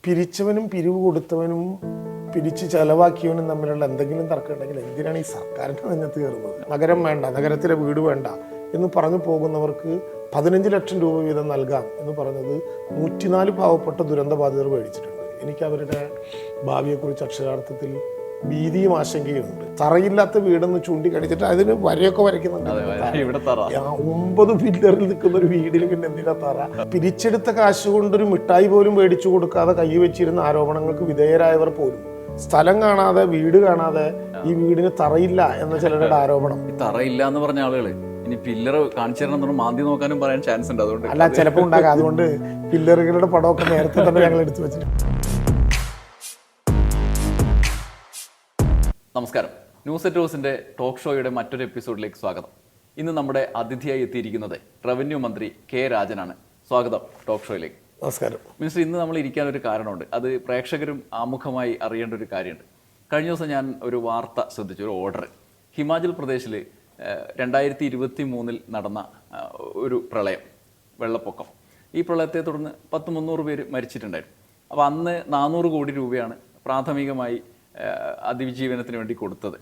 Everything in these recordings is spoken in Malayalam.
പിരിച്ചവനും പിരിവ് കൊടുത്തവനും പിരിച്ച് ചെലവാക്കിയവനും തമ്മിലുള്ള എന്തെങ്കിലും തർക്കം ഉണ്ടെങ്കിൽ എന്തിനാണ് ഈ സർക്കാരിൻ്റെ നെഞ്ഞത്ത് കയറുന്നത്? നഗരം വേണ്ട, നഗരത്തിലെ വീട് വേണ്ട എന്ന് പറഞ്ഞു പോകുന്നവർക്ക് 15 ലക്ഷം രൂപ വീതം നൽകാം എന്ന് പറഞ്ഞത് 104 പാവപ്പെട്ട ദുരന്തബാധിതർ മേടിച്ചിട്ടുണ്ട്. എനിക്ക് അവരുടെ ഭാവിയെക്കുറിച്ച് അക്ഷരാർത്ഥത്തിൽ ഭീതിയും ആശങ്കയുമുണ്ട്. തറയില്ലാത്ത വീടെന്ന് ചൂണ്ടിക്കാണിച്ചിട്ട് അതിന് വരയൊക്കെ വരയ്ക്കുന്നുണ്ട്. 9 പില്ലറിൽ നിൽക്കുന്ന ഒരു വീടിന് പിന്നെ എന്തിനാ തറ? പിരിച്ചെടുത്ത കാശ് കൊണ്ടൊരു മിഠായി പോലും മേടിച്ചു കൊടുക്കാതെ കൈ വെച്ചിരുന്ന ആരോപണങ്ങൾക്ക് വിധേയരായവർ പോലും സ്ഥലം കാണാതെ, വീട് കാണാതെ ഈ വീടിന് തറയില്ല എന്ന ചിലരുടെ ആരോപണം. തറയില്ല എന്ന് പറഞ്ഞ ആളുകള് ഇനി പില്ലർ കാണിച്ചു തരണം മാന്തി നോക്കാനും പറയാൻ ചാൻസ് ഉണ്ട്. അതുകൊണ്ട് അല്ല, ചിലപ്പോൾ ഉണ്ടാകാം. അതുകൊണ്ട് പില്ലറുകളുടെ പടമൊക്കെ നേരത്തെ തന്നെ ഞങ്ങൾ എടുത്തു വെച്ചിട്ടുണ്ട്. നമസ്കാരം, ന്യൂസ് അറ്റ് ഹൗസിന്റെ ടോക്ക് ഷോയുടെ മറ്റൊരു എപ്പിസോഡിലേക്ക് സ്വാഗതം. ഇന്ന് നമ്മുടെ അതിഥിയായി എത്തിയിരിക്കുന്നത് റവന്യൂ മന്ത്രി കെ രാജനാണ്. സ്വാഗതം ടോക്ക് ഷോയിലേക്ക്. നമസ്കാരം മിനിസ്റ്റർ. ഇന്ന് നമ്മൾ ഇരിക്കാൻ ഒരു കാരണമുണ്ട്. അത് പ്രേക്ഷകരും ആമുഖമായി അറിയേണ്ട ഒരു കാര്യമുണ്ട്. കഴിഞ്ഞ ദിവസം ഞാൻ ഒരു വാർത്ത ശ്രദ്ധിച്ചു, ഒരു ഓർഡർ. ഹിമാചൽ പ്രദേശിൽ 2023 നടന്ന ഒരു പ്രളയം, വെള്ളപ്പൊക്കം. ഈ പ്രളയത്തെ തുടർന്ന് 300 പേര് മരിച്ചിട്ടുണ്ടായിരുന്നു. അപ്പോൾ അന്ന് 400 കോടി രൂപയാണ് പ്രാഥമികമായി അതിജീവനത്തിന് വേണ്ടി കൊടുത്തത്,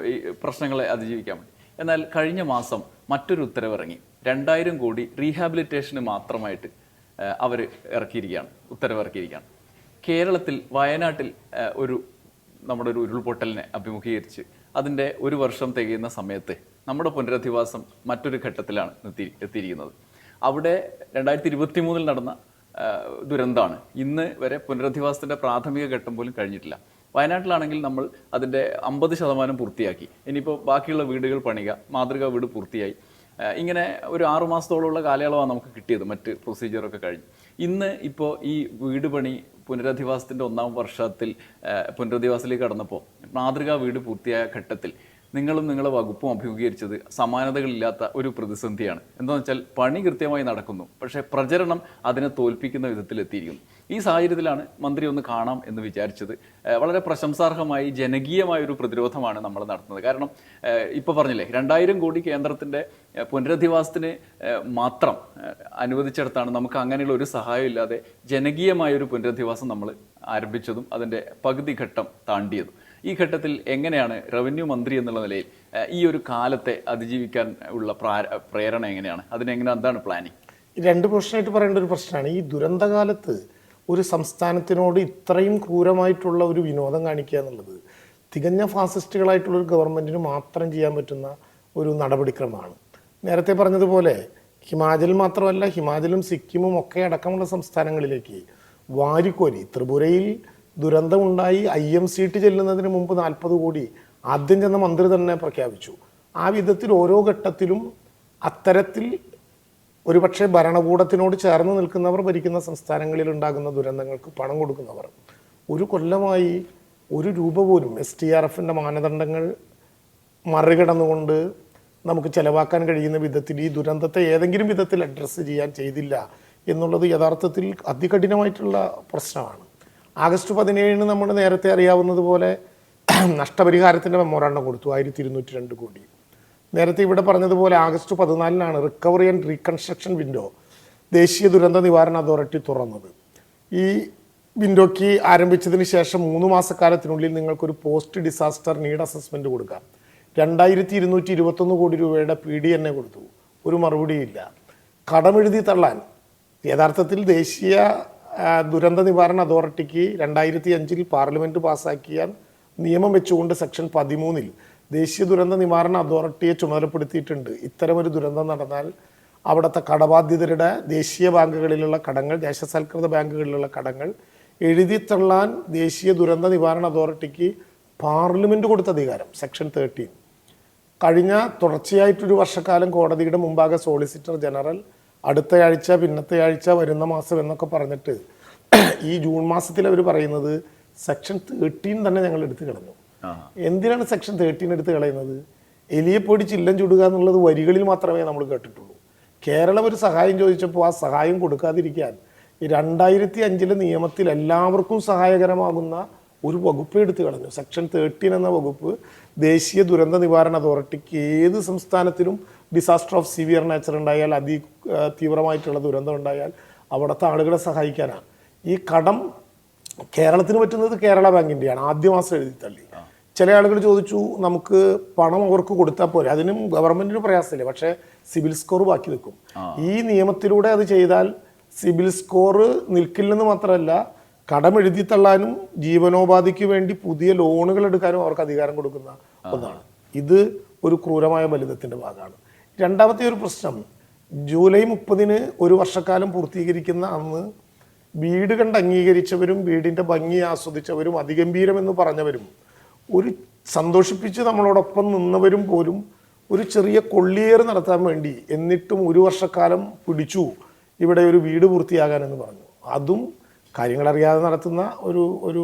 ഈ പ്രശ്നങ്ങളെ അതിജീവിക്കാൻ വേണ്ടി. എന്നാൽ കഴിഞ്ഞ മാസം മറ്റൊരു ഉത്തരവിറങ്ങി. 2000 കോടി റീഹാബിലിറ്റേഷന് മാത്രമായിട്ട് അവർ ഉത്തരവിറക്കിയിരിക്കുകയാണ്. കേരളത്തിൽ വയനാട്ടിൽ നമ്മുടെ ഒരു ഉരുൾപൊട്ടലിനെ അഭിമുഖീകരിച്ച് അതിൻ്റെ 1 വർഷം തികയുന്ന സമയത്ത് നമ്മുടെ പുനരധിവാസം മറ്റൊരു ഘട്ടത്തിലാണ് എത്തിയിരിക്കുന്നത്. അവിടെ 2023 നടന്ന ദുരന്തമാണ്. ഇന്ന് വരെ പുനരധിവാസത്തിൻ്റെ പ്രാഥമിക ഘട്ടം പോലും കഴിഞ്ഞിട്ടില്ല. വയനാട്ടിലാണെങ്കിൽ നമ്മൾ അതിൻ്റെ 50% പൂർത്തിയാക്കി. ഇനിയിപ്പോൾ ബാക്കിയുള്ള വീടുകൾ പണിയുക, മാതൃകാ വീട് പൂർത്തിയായി. ഇങ്ങനെ ഒരു 6 മാസത്തോളമുള്ള കാലയളവാണ് നമുക്ക് കിട്ടിയത്, മറ്റ് പ്രൊസീജിയറൊക്കെ കഴിഞ്ഞ്. ഇന്ന് ഇപ്പോൾ ഈ വീട് പണി പുനരധിവാസത്തിൻ്റെ 1ാം വർഷത്തിൽ പുനരധിവാസത്തിലേക്ക് കടന്നപ്പോൾ മാതൃകാ വീട് പൂർത്തിയായ ഘട്ടത്തിൽ നിങ്ങളും നിങ്ങളുടെ വകുപ്പും അഭിമുഖീകരിച്ചത് സമാനതകളില്ലാത്ത ഒരു പ്രതിസന്ധിയാണ്. എന്താണെന്ന് വെച്ചാൽ പണി കൃത്യമായി നടക്കുന്നു, പക്ഷേ പ്രചരണം അതിനെ തോൽപ്പിക്കുന്ന വിധത്തിലെത്തിയിരിക്കുന്നു. ഈ സാഹചര്യത്തിലാണ് മന്ത്രി ഒന്ന് കാണാം എന്ന് വിചാരിച്ചത്. വളരെ പ്രശംസാർഹമായി ജനകീയമായ ഒരു പ്രതിരോധമാണ് നമ്മൾ നടത്തുന്നത്. കാരണം ഇപ്പോൾ പറഞ്ഞില്ലേ, 2000 കോടി കേന്ദ്രത്തിൻ്റെ പുനരധിവാസത്തിന് മാത്രം അനുവദിച്ചിടത്താണ് നമുക്ക് അങ്ങനെയുള്ള ഒരു സഹായം ഇല്ലാതെ ജനകീയമായൊരു പുനരധിവാസം നമ്മൾ ആരംഭിച്ചതും അതിൻ്റെ പകുതി ഘട്ടം താണ്ടിയതും. ഈ ഘട്ടത്തിൽ എങ്ങനെയാണ് റവന്യൂ മന്ത്രി എന്നുള്ള നിലയിൽ ഈ ഒരു കാലത്തെ അതിജീവിക്കാൻ ഉള്ള പ്രേരണ എങ്ങനെയാണ്? എന്താണ് പ്ലാനിങ്? രണ്ട് പ്രശ്നമായിട്ട് പറയേണ്ട ഒരു പ്രശ്നമാണ് ഈ ദുരന്തകാലത്ത് ഒരു സംസ്ഥാനത്തിനോട് ഇത്രയും ക്രൂരമായിട്ടുള്ള ഒരു വിനോദം കാണിക്കുക എന്നുള്ളത് തികഞ്ഞ ഫാസിസ്റ്റുകളായിട്ടുള്ള ഒരു ഗവൺമെൻറ്റിന് മാത്രം ചെയ്യാൻ പറ്റുന്ന ഒരു നടപടിക്രമമാണ്. നേരത്തെ പറഞ്ഞതുപോലെ ഹിമാചൽ മാത്രമല്ല, ഹിമാചലും സിക്കിമും ഒക്കെ അടക്കമുള്ള സംസ്ഥാനങ്ങളിലേക്ക് വാരിക്കോരി ത്രിപുരയിൽ ദുരന്തമുണ്ടായി IMCT ചെല്ലുന്നതിന് മുമ്പ് 40 കോടി ആദ്യം ചെന്ന മന്ത്രി തന്നെ പ്രഖ്യാപിച്ചു. ആ വിധത്തിൽ ഓരോ ഘട്ടത്തിലും അത്തരത്തിൽ ഒരുപക്ഷെ ഭരണകൂടത്തിനോട് ചേർന്ന് നിൽക്കുന്നവർ ഭരിക്കുന്ന സംസ്ഥാനങ്ങളിൽ ഉണ്ടാകുന്ന ദുരന്തങ്ങൾക്ക് പണം കൊടുക്കുന്നവർ ഒരു കൊല്ലമായി 1 രൂപ പോലും STRFൻ്റെ മാനദണ്ഡങ്ങൾ മറികടന്നുകൊണ്ട് നമുക്ക് ചെലവാക്കാൻ കഴിയുന്ന വിധത്തിൽ ഈ ദുരന്തത്തെ ഏതെങ്കിലും വിധത്തിൽ അഡ്രസ്സ് ചെയ്യാൻ ചെയ്തില്ല എന്നുള്ളത് യഥാർത്ഥത്തിൽ അതികഠിനമായിട്ടുള്ള പ്രശ്നമാണ്. ആഗസ്റ്റ് 17 നമ്മൾ നേരത്തെ അറിയാവുന്നതുപോലെ നഷ്ടപരിഹാരത്തിൻ്റെ മെമ്മോറാണ്ടം കൊടുത്തു, 1202 കോടി. നേരത്തെ ഇവിടെ പറഞ്ഞതുപോലെ August 14 recovery and reconstruction window ദേശീയ ദുരന്ത നിവാരണ അതോറിറ്റി തുറന്നത്. ഈ വിൻഡോയ്ക്ക് ആരംഭിച്ചതിന് ശേഷം 3 മാസക്കാലത്തിനുള്ളിൽ നിങ്ങൾക്കൊരു പോസ്റ്റ് ഡിസാസ്റ്റർ നീഡ് അസസ്മെൻറ്റ് കൊടുക്കാം. 2221 കോടി രൂപയുടെ PDNA കൊടുത്തു, ഒരു മറുപടിയില്ല. കടമെഴുതി തള്ളാൻ യഥാർത്ഥത്തിൽ ദേശീയ ദുരന്ത നിവാരണ അതോറിറ്റിക്ക് 2005 പാർലമെൻറ്റ് പാസ്സാക്കിയ നിയമം വെച്ചുകൊണ്ട് സെക്ഷൻ 13 ദേശീയ ദുരന്ത നിവാരണ അതോറിറ്റിയെ ചുമതലപ്പെടുത്തിയിട്ടുണ്ട്. ഇത്തരമൊരു ദുരന്തം നടന്നാൽ അവിടുത്തെ കടബാധ്യതരുടെ ദേശീയ ബാങ്കുകളിലുള്ള കടങ്ങൾ, ദേശസാൽകൃത ബാങ്കുകളിലുള്ള കടങ്ങൾ എഴുതിത്തള്ളാൻ ദേശീയ ദുരന്ത നിവാരണ അതോറിറ്റിക്ക് പാർലമെൻറ്റ് കൊടുത്ത അധികാരം സെക്ഷൻ 13. കഴിഞ്ഞ തുടർച്ചയായിട്ടൊരു വർഷക്കാലം കോടതിയുടെ മുമ്പാകെ സോളിസിറ്റർ ജനറൽ അടുത്തയാഴ്ച, പിന്നത്തെയാഴ്ച, വരുന്ന മാസം എന്നൊക്കെ പറഞ്ഞിട്ട് ഈ ജൂൺ മാസത്തിൽ അവർ പറയുന്നത് സെക്ഷൻ 13 തന്നെ ഞങ്ങൾ എടുത്തു കളഞ്ഞു. എന്തിനാണ് സെക്ഷൻ 13 എടുത്ത് കളയുന്നത്? എലിയെ പൊടി ചില്ലം ചുടുക എന്നുള്ളത് വരികളിൽ മാത്രമേ നമ്മൾ കേട്ടിട്ടുള്ളൂ. കേരളം ഒരു സഹായം ചോദിച്ചപ്പോൾ ആ സഹായം കൊടുക്കാതിരിക്കാൻ ഈ 2005 നിയമത്തിൽ എല്ലാവർക്കും സഹായകരമാകുന്ന ഒരു വകുപ്പ് എടുത്തു കളഞ്ഞു. സെക്ഷൻ 13 എന്ന വകുപ്പ് ദേശീയ ദുരന്ത നിവാരണ അതോറിറ്റിക്ക് ഏത് സംസ്ഥാനത്തിലും ഡിസാസ്റ്റർ ഓഫ് സിവിയർ നേച്ചർ ഉണ്ടായാൽ, തീവ്രമായിട്ടുള്ള ദുരന്തം ഉണ്ടായാൽ അവിടുത്തെ ആളുകളെ സഹായിക്കാനാണ്. ഈ കടം കേരളത്തിന് പറ്റുന്നത് കേരള ബാങ്കിൻ്റെയാണ് ആദ്യ മാസം എഴുതി തള്ളി. ചില ആളുകൾ ചോദിച്ചു നമുക്ക് പണം അവർക്ക് കൊടുത്താൽ പോരെ, അതിനും ഗവൺമെന്റിന് പ്രയാസമില്ല, പക്ഷേ സിബിൽ സ്കോർ ബാക്കി നിൽക്കും. ഈ നിയമത്തിലൂടെ അത് ചെയ്താൽ സിബിൽ സ്കോർ നിൽക്കില്ലെന്ന് മാത്രമല്ല, കടം എഴുതി തള്ളാനും ജീവനോപാധിക്ക് വേണ്ടി പുതിയ ലോണുകൾ എടുക്കാനും അവർക്ക് അധികാരം കൊടുക്കുന്ന ഒന്നാണ്. ഇത് ഒരു ക്രൂരമായ ബലിതത്തിന്റെ ഭാഗമാണ്. രണ്ടാമത്തെ ഒരു പ്രശ്നം, ജൂലൈ 30-ന് ഒരു വർഷക്കാലം പൂർത്തീകരിക്കുന്ന അന്ന് വീട് കണ്ട് അംഗീകരിച്ചവരും വീടിന്റെ ഭംഗി ആസ്വദിച്ചവരും അതിഗംഭീരമെന്ന് പറഞ്ഞവരും ഒരു സന്തോഷിപ്പിച്ച് നമ്മളോടൊപ്പം നിന്നവരും പോലും ഒരു ചെറിയ കൊള്ളിയേറ് നടത്താൻ വേണ്ടി എന്നിട്ടും ഒരു വർഷക്കാലം പിടിച്ചു ഇവിടെ ഒരു വീട് പൂർത്തിയാകാനെന്ന് പറഞ്ഞു. അതും കാര്യങ്ങളറിയാതെ നടത്തുന്ന ഒരു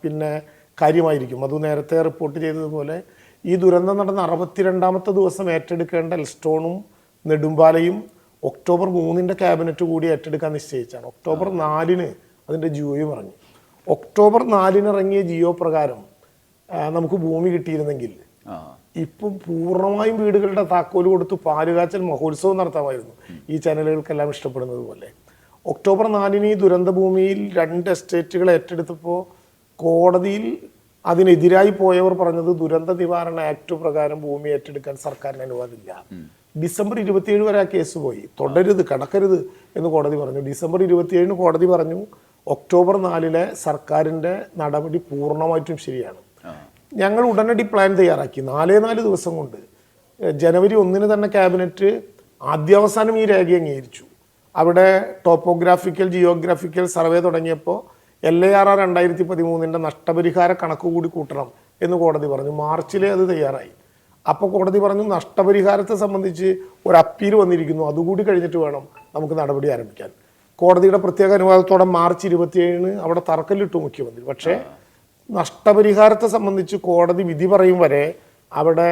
പിന്നെ കാര്യമായിരിക്കും. അത് നേരത്തെ റിപ്പോർട്ട് ചെയ്തതുപോലെ ഈ ദുരന്തം നടന്ന 62ാമത്തെ ദിവസം ഏറ്റെടുക്കേണ്ട എൽസ്റ്റോണും നെടുമ്പാലയും ഒക്ടോബർ 3-ന്റെ ക്യാബിനറ്റ് കൂടി ഏറ്റെടുക്കാൻ നിശ്ചയിച്ചാണ്. ഒക്ടോബർ 4-ന് അതിൻ്റെ ജിയോയും ഇറങ്ങി. ഒക്ടോബർ 4-ന് ഇറങ്ങിയ ജിയോ പ്രകാരം നമുക്ക് ഭൂമി കിട്ടിയിരുന്നെങ്കിൽ ഇപ്പം പൂർണ്ണമായും വീടുകളുടെ താക്കോല് കൊടുത്ത് പാലുകാച്ചൽ മഹോത്സവം നടത്താമായിരുന്നു, ഈ ചാനലുകൾക്കെല്ലാം ഇഷ്ടപ്പെടുന്നത് പോലെ. ഒക്ടോബർ 4-ന് ഈ ദുരന്ത ഭൂമിയിൽ 2 എസ്റ്റേറ്റുകൾ ഏറ്റെടുത്തപ്പോൾ കോടതിയിൽ അതിനെതിരായി പോയവർ പറഞ്ഞത് ദുരന്ത നിവാരണ ആക്ട് പ്രകാരം ഭൂമി ഏറ്റെടുക്കാൻ സർക്കാരിന് അനുവാദമില്ല. ഡിസംബർ 27 വരെ ആ കേസ് പോയി. തുടരുത്, കടക്കരുത് എന്ന് കോടതി പറഞ്ഞു. ഡിസംബർ 27-ന് കോടതി പറഞ്ഞു ഒക്ടോബർ 4-ലെ സർക്കാരിൻ്റെ നടപടി പൂർണ്ണമായിട്ടും ശരിയാണ്. ഞങ്ങൾ ഉടനടി പ്ലാൻ തയ്യാറാക്കി. 4 ദിവസം കൊണ്ട് ജനുവരി 1-ന് തന്നെ ക്യാബിനറ്റ് ആദ്യാവസാനം ഈ രേഖ അംഗീകരിച്ചു. അവിടെ ടോപ്പോഗ്രാഫിക്കൽ ജിയോഗ്രാഫിക്കൽ സർവേ തുടങ്ങിയപ്പോൾ LARR 2013-ന്റെ നഷ്ടപരിഹാര കണക്ക് കൂടി കൂട്ടണം എന്ന് കോടതി പറഞ്ഞു. മാർച്ചിലെ അത് തയ്യാറായി. അപ്പോൾ കോടതി പറഞ്ഞു നഷ്ടപരിഹാരത്തെ സംബന്ധിച്ച് ഒരു അപ്പീൽ വന്നിരിക്കുന്നു, അതുകൂടി കഴിഞ്ഞിട്ട് വേണം നമുക്ക് നടപടി ആരംഭിക്കാൻ. കോടതിയുടെ പ്രത്യേക അനുവാദത്തോടെ മാർച്ച് 27-ന് അവിടെ തറക്കല്ലിട്ടു മുഖ്യമന്ത്രി. പക്ഷേ നഷ്ടപരിഹാരത്തെ സംബന്ധിച്ച് കോടതി വിധി പറയും വരെ അവിടെ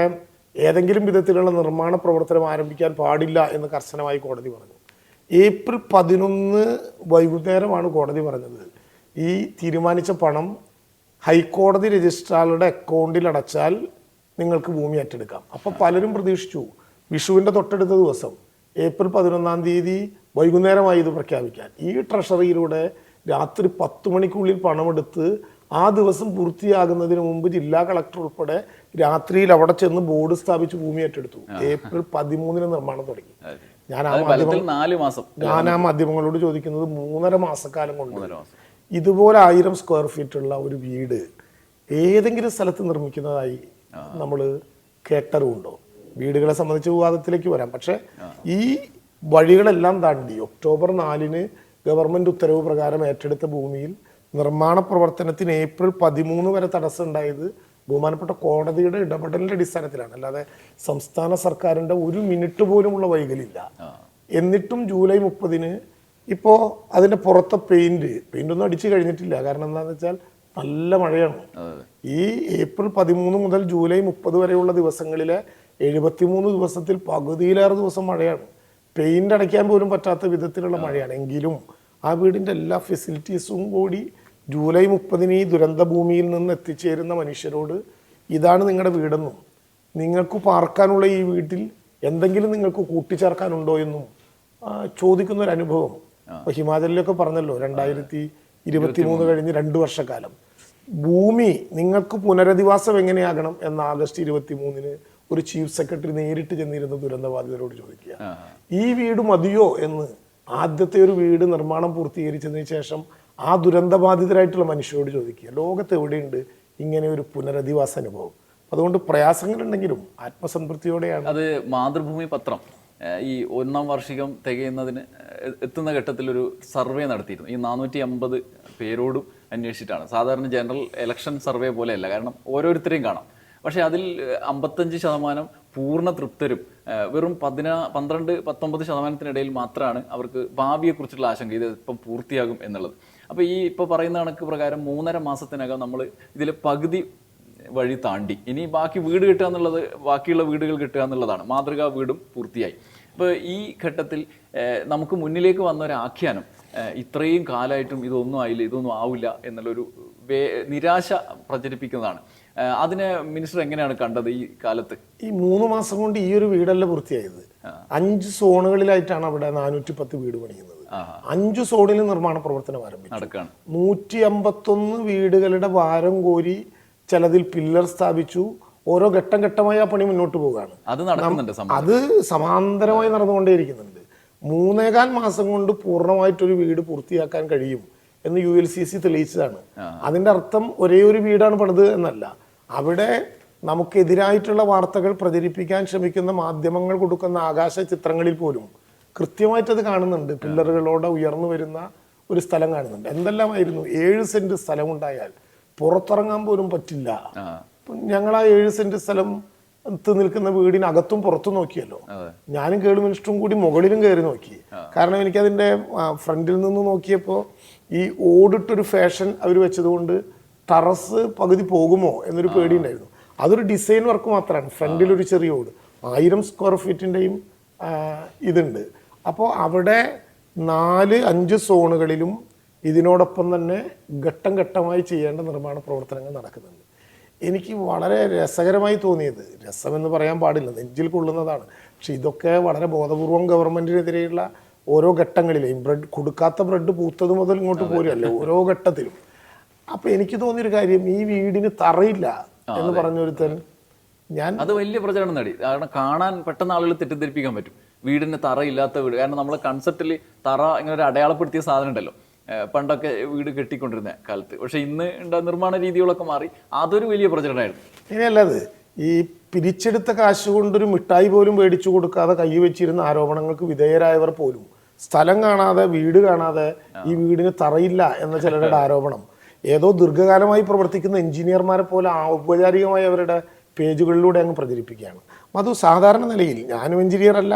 ഏതെങ്കിലും വിധത്തിലുള്ള നിർമ്മാണ പ്രവർത്തനം ആരംഭിക്കാൻ പാടില്ല എന്ന് കർശനമായി കോടതി പറഞ്ഞു. ഏപ്രിൽ 11 വൈകുന്നേരമാണ് കോടതി പറഞ്ഞത് ഈ തീരുമാനിച്ച പണം ഹൈക്കോടതി രജിസ്ട്രാറുടെ അക്കൗണ്ടിൽ അടച്ചാൽ നിങ്ങൾക്ക് ഭൂമി ഏറ്റെടുക്കാം. അപ്പോൾ പലരും പ്രതീക്ഷിച്ചു വിഷുവിൻ്റെ തൊട്ടടുത്ത ദിവസം ഏപ്രിൽ 11-ാം തീയതി വൈകുന്നേരമായി ഇത് പ്രഖ്യാപിക്കാൻ. ഈ ട്രഷറിയിലൂടെ രാത്രി 10 മണിക്കുള്ളിൽ പണമെടുത്ത് ആ ദിവസം പൂർത്തിയാകുന്നതിന് മുമ്പ് ജില്ലാ കളക്ടർ ഉൾപ്പെടെ രാത്രിയിൽ അവിടെ ചെന്ന് ബോർഡ് സ്ഥാപിച്ച് ഭൂമി ഏറ്റെടുത്തു. ഏപ്രിൽ 13-ന് നിർമ്മാണം തുടങ്ങി. ഞാൻ ആ മാധ്യമങ്ങളോട് ചോദിക്കുന്നത് 3.5 മാസക്കാലം കൊണ്ട് ഇതുപോലെ 1000 സ്ക്വയർ ഫീറ്റ് ഉള്ള ഒരു വീട് ഏതെങ്കിലും സ്ഥലത്ത് നിർമ്മിക്കുന്നതായി നമ്മൾ കേട്ടറിവുണ്ടോ? വീടുകളെ സംബന്ധിച്ച് വിവാദത്തിലേക്ക് വരാം. പക്ഷെ ഈ വഴികളെല്ലാം താണ്ടി ഒക്ടോബർ 4-ന് ഗവൺമെന്റ് ഉത്തരവ് പ്രകാരം ഏറ്റെടുത്ത ഭൂമിയിൽ നിർമ്മാണ പ്രവർത്തനത്തിന് ഏപ്രിൽ 13 വരെ തടസ്സം ഉണ്ടായത് ബഹുമാനപ്പെട്ട കോടതിയുടെ ഇടപെടലിന്റെ അടിസ്ഥാനത്തിലാണ്. അല്ലാതെ സംസ്ഥാന സർക്കാരിന്റെ ഒരു മിനിറ്റ് പോലുമുള്ള വൈകലില്ല. എന്നിട്ടും ജൂലൈ 30-ന് ഇപ്പോൾ അതിന്റെ പുറത്തെ പെയിന്റ് ഒന്നും അടിച്ചു കഴിഞ്ഞിട്ടില്ല. കാരണം എന്താണെന്ന് വെച്ചാൽ നല്ല മഴയാണ്. ഈ ഏപ്രിൽ 13 മുതൽ ജൂലൈ 30 വരെയുള്ള ദിവസങ്ങളിലെ 73 ദിവസത്തിൽ പകുതിയിലേറെ ദിവസം മഴയാണ്. പെയിന്റ് അടയ്ക്കാൻ പോലും പറ്റാത്ത വിധത്തിലുള്ള മഴയാണ്. എങ്കിലും ആ വീടിന്റെ എല്ലാ ഫെസിലിറ്റീസും കൂടി ജൂലൈ 30-ന് ഈ ദുരന്ത ഭൂമിയിൽ നിന്ന് എത്തിച്ചേരുന്ന മനുഷ്യരോട് ഇതാണ് നിങ്ങളുടെ വീടെന്നും നിങ്ങൾക്ക് പാർക്കാനുള്ള ഈ വീട്ടിൽ എന്തെങ്കിലും നിങ്ങൾക്ക് കൂട്ടിച്ചേർക്കാനുണ്ടോ എന്നും ചോദിക്കുന്ന ഒരു അനുഭവം. ഇപ്പൊ ഹിമാചലിലൊക്കെ പറഞ്ഞല്ലോ 2023 കഴിഞ്ഞ് 2 വർഷക്കാലം ഭൂമി നിങ്ങൾക്ക് പുനരധിവാസം എങ്ങനെയാകണം എന്ന് ആഗസ്റ്റ് 23-ന് ഒരു ചീഫ് സെക്രട്ടറി നേരിട്ട് ചെന്നിരുന്ന ദുരന്തബാധിതരോട് ചോദിക്കുക. ഈ വീട് മതിയോ എന്ന് ആദ്യത്തെ ഒരു വീട് നിർമ്മാണം പൂർത്തീകരിച്ചതിന് ശേഷം ആ ദുരന്തബാധിതരായിട്ടുള്ള മനുഷ്യരോട് ചോദിക്കുക. ലോകത്ത് എവിടെയുണ്ട് ഇങ്ങനെ ഒരു പുനരധിവാസ അനുഭവം? അതുകൊണ്ട് പ്രയാസങ്ങളുണ്ടെങ്കിലും ആത്മസംതൃപ്തിയോടെയാണ്. അത് മാതൃഭൂമി പത്രം ഈ 1-ാം വാർഷികം തികയുന്നതിന് എത്തുന്ന ഘട്ടത്തിൽ ഒരു സർവേ നടത്തിയിരുന്നു. ഈ 450 പേരോടും അന്വേഷിച്ചിട്ടാണ്. സാധാരണ ജനറൽ ഇലക്ഷൻ സർവേ പോലെയല്ല, കാരണം ഓരോരുത്തരെയും കാണാം. പക്ഷേ അതിൽ 55% പൂർണ്ണ തൃപ്തരും വെറും 12-19% മാത്രമാണ് അവർക്ക് ഭാവിയെക്കുറിച്ചുള്ള ആശങ്ക, ഇത് ഇപ്പം പൂർത്തിയാകും എന്നുള്ളത്. അപ്പോൾ ഈ ഇപ്പോൾ പറയുന്ന കണക്ക് പ്രകാരം 3.5 മാസത്തിനകം നമ്മൾ ഇതിൽ പകുതി വഴി താണ്ടി. ഇനി ബാക്കി വീട് കിട്ടുക എന്നുള്ളത്, ബാക്കിയുള്ള വീടുകൾ കിട്ടുക എന്നുള്ളതാണ്. മാതൃകാ വീടും പൂർത്തിയായി. ഇപ്പോൾ ഈ ഘട്ടത്തിൽ നമുക്ക് മുന്നിലേക്ക് വന്ന ഒരു ആഖ്യാനം ഇത്രയും കാലമായിട്ടും ഇതൊന്നും ആയില്ല, ഇതൊന്നും ആവില്ല എന്നുള്ളൊരു നിരാശ പ്രചരിപ്പിക്കുന്നതാണ്. അതിനെ മിനിസ്റ്റർ എങ്ങനെയാണ് കണ്ടത് ഈ കാലത്ത്? ഈ 3 മാസം കൊണ്ട് ഈ ഒരു വീടല്ല പൂർത്തിയായത്. 5 സോണുകളിലായിട്ടാണ് അവിടെ 410 വീട് പണിയുന്നത്. 5 സോണിൽ നിർമ്മാണ പ്രവർത്തനം ആരംഭിച്ചു. 151 വീടുകളുടെ ഭാരം കോരി ചിലതിൽ പില്ലർ സ്ഥാപിച്ചു. ഓരോ ഘട്ടം ഘട്ടമായി ആ പണി മുന്നോട്ട് പോവുകയാണ്. അത് സമാന്തരമായി നടന്നുകൊണ്ടേയിരിക്കുന്നുണ്ട്. 3.25 മാസം കൊണ്ട് പൂർണ്ണമായിട്ടൊരു വീട് പൂർത്തിയാക്കാൻ കഴിയും എന്ന് ULCC തെളിയിച്ചതാണ്. അതിന്റെ അർത്ഥം ഒരേ ഒരു വീടാണ് പണിത് എന്നല്ല. അവിടെ നമുക്കെതിരായിട്ടുള്ള വാർത്തകൾ പ്രചരിപ്പിക്കാൻ ശ്രമിക്കുന്ന മാധ്യമങ്ങൾ കൊടുക്കുന്ന ആകാശ ചിത്രങ്ങളിൽ പോലും കൃത്യമായിട്ട് അത് കാണുന്നുണ്ട്. പില്ലറുകളോടെ ഉയർന്നു വരുന്ന ഒരു സ്ഥലം കാണുന്നുണ്ട്. എന്തെല്ലാമായിരുന്നു? 7 സെന്റ് സ്ഥലമുണ്ടായാൽ പുറത്തിറങ്ങാൻ പോലും പറ്റില്ല. ഞങ്ങൾ ആ 7 സെന്റ് സ്ഥലം നിൽക്കുന്ന വീടിനകത്തും പുറത്തും നോക്കിയല്ലോ. ഞാനും കേളു മിനിസ്റ്ററും കൂടി മുകളിലും കയറി നോക്കി. കാരണം എനിക്കതിൻ്റെ ഫ്രണ്ടിൽ നിന്ന് നോക്കിയപ്പോൾ ഈ ഓടിട്ടൊരു ഫാഷൻ അവർ വെച്ചതുകൊണ്ട് ടെറസ് പകുതി പോകുമോ എന്നൊരു പേടി ഉണ്ടായിരുന്നു. അതൊരു ഡിസൈൻ വർക്ക് മാത്രമാണ്. ഫ്രണ്ടിലൊരു ചെറിയ ഓട് 1000 സ്ക്വയർ ഫീറ്റിൻ്റെയും ഇതുണ്ട്. അപ്പോൾ അവിടെ 4-5 സോണുകളിലും ഇതിനോടൊപ്പം തന്നെ ഘട്ടം ഘട്ടമായി ചെയ്യേണ്ട നിർമ്മാണ പ്രവർത്തനങ്ങൾ നടക്കുന്നുണ്ട്. എനിക്ക് വളരെ രസകരമായി തോന്നിയത്, രസമെന്ന് പറയാൻ പാടില്ല, നെഞ്ചിൽ കൊള്ളുന്നതാണ്, പക്ഷെ ഇതൊക്കെ വളരെ ബോധപൂർവം ഗവൺമെന്റിനെതിരെയുള്ള ഓരോ ഘട്ടങ്ങളിലെയും കൊടുക്കാത്ത ബ്രെഡ് പൂത്തത് മുതൽ ഇങ്ങോട്ട് പോരുമല്ലോ ഓരോ ഘട്ടത്തിലും. അപ്പൊ എനിക്ക് തോന്നിയൊരു കാര്യം, ഈ വീടിന് തറയില്ല എന്ന് പറഞ്ഞൊരുത്തൻ, അത് വലിയ പ്രചരണം നേടി. കാരണം കാണാൻ പെട്ടെന്ന് ആളുകൾ തെറ്റിദ്ധരിപ്പിക്കാൻ പറ്റും വീടിന് തറയില്ലാത്ത വീട്. കാരണം നമ്മളെ കൺസെപ്റ്റിൽ തറ ഇങ്ങനെ ഒരു അടയാളപ്പെടുത്തിയ സാധനം ഉണ്ടല്ലോ പണ്ടൊക്കെ വീട് കെട്ടിക്കൊണ്ടിരുന്ന കാലത്ത്. പക്ഷെ ഇന്ന് നിർമ്മാണ രീതികളൊക്കെ മാറി. അതൊരു വലിയ പ്രചരണമായിരുന്നു. ഇങ്ങനെയല്ലത്, ഈ പിരിച്ചെടുത്ത കാശ് കൊണ്ടൊരു മിഠായി പോലും മേടിച്ചു കൊടുക്കാതെ കൈ വെച്ചിരുന്ന ആരോപണങ്ങൾക്ക് വിധേയരായവർ പോലും സ്ഥലം കാണാതെ, വീട് കാണാതെ ഈ വീടിന് തറയില്ല എന്ന ചിലരുടെ ആരോപണം ഏതോ ദീർഘകാലമായി പ്രവർത്തിക്കുന്ന എഞ്ചിനീയർമാരെ പോലെ ഔപചാരികമായി അവരുടെ പേജുകളിലൂടെ അങ്ങ് പ്രചരിപ്പിക്കുകയാണ്. അത് സാധാരണ നിലയിൽ, ഞാനും എഞ്ചിനീയർ അല്ല,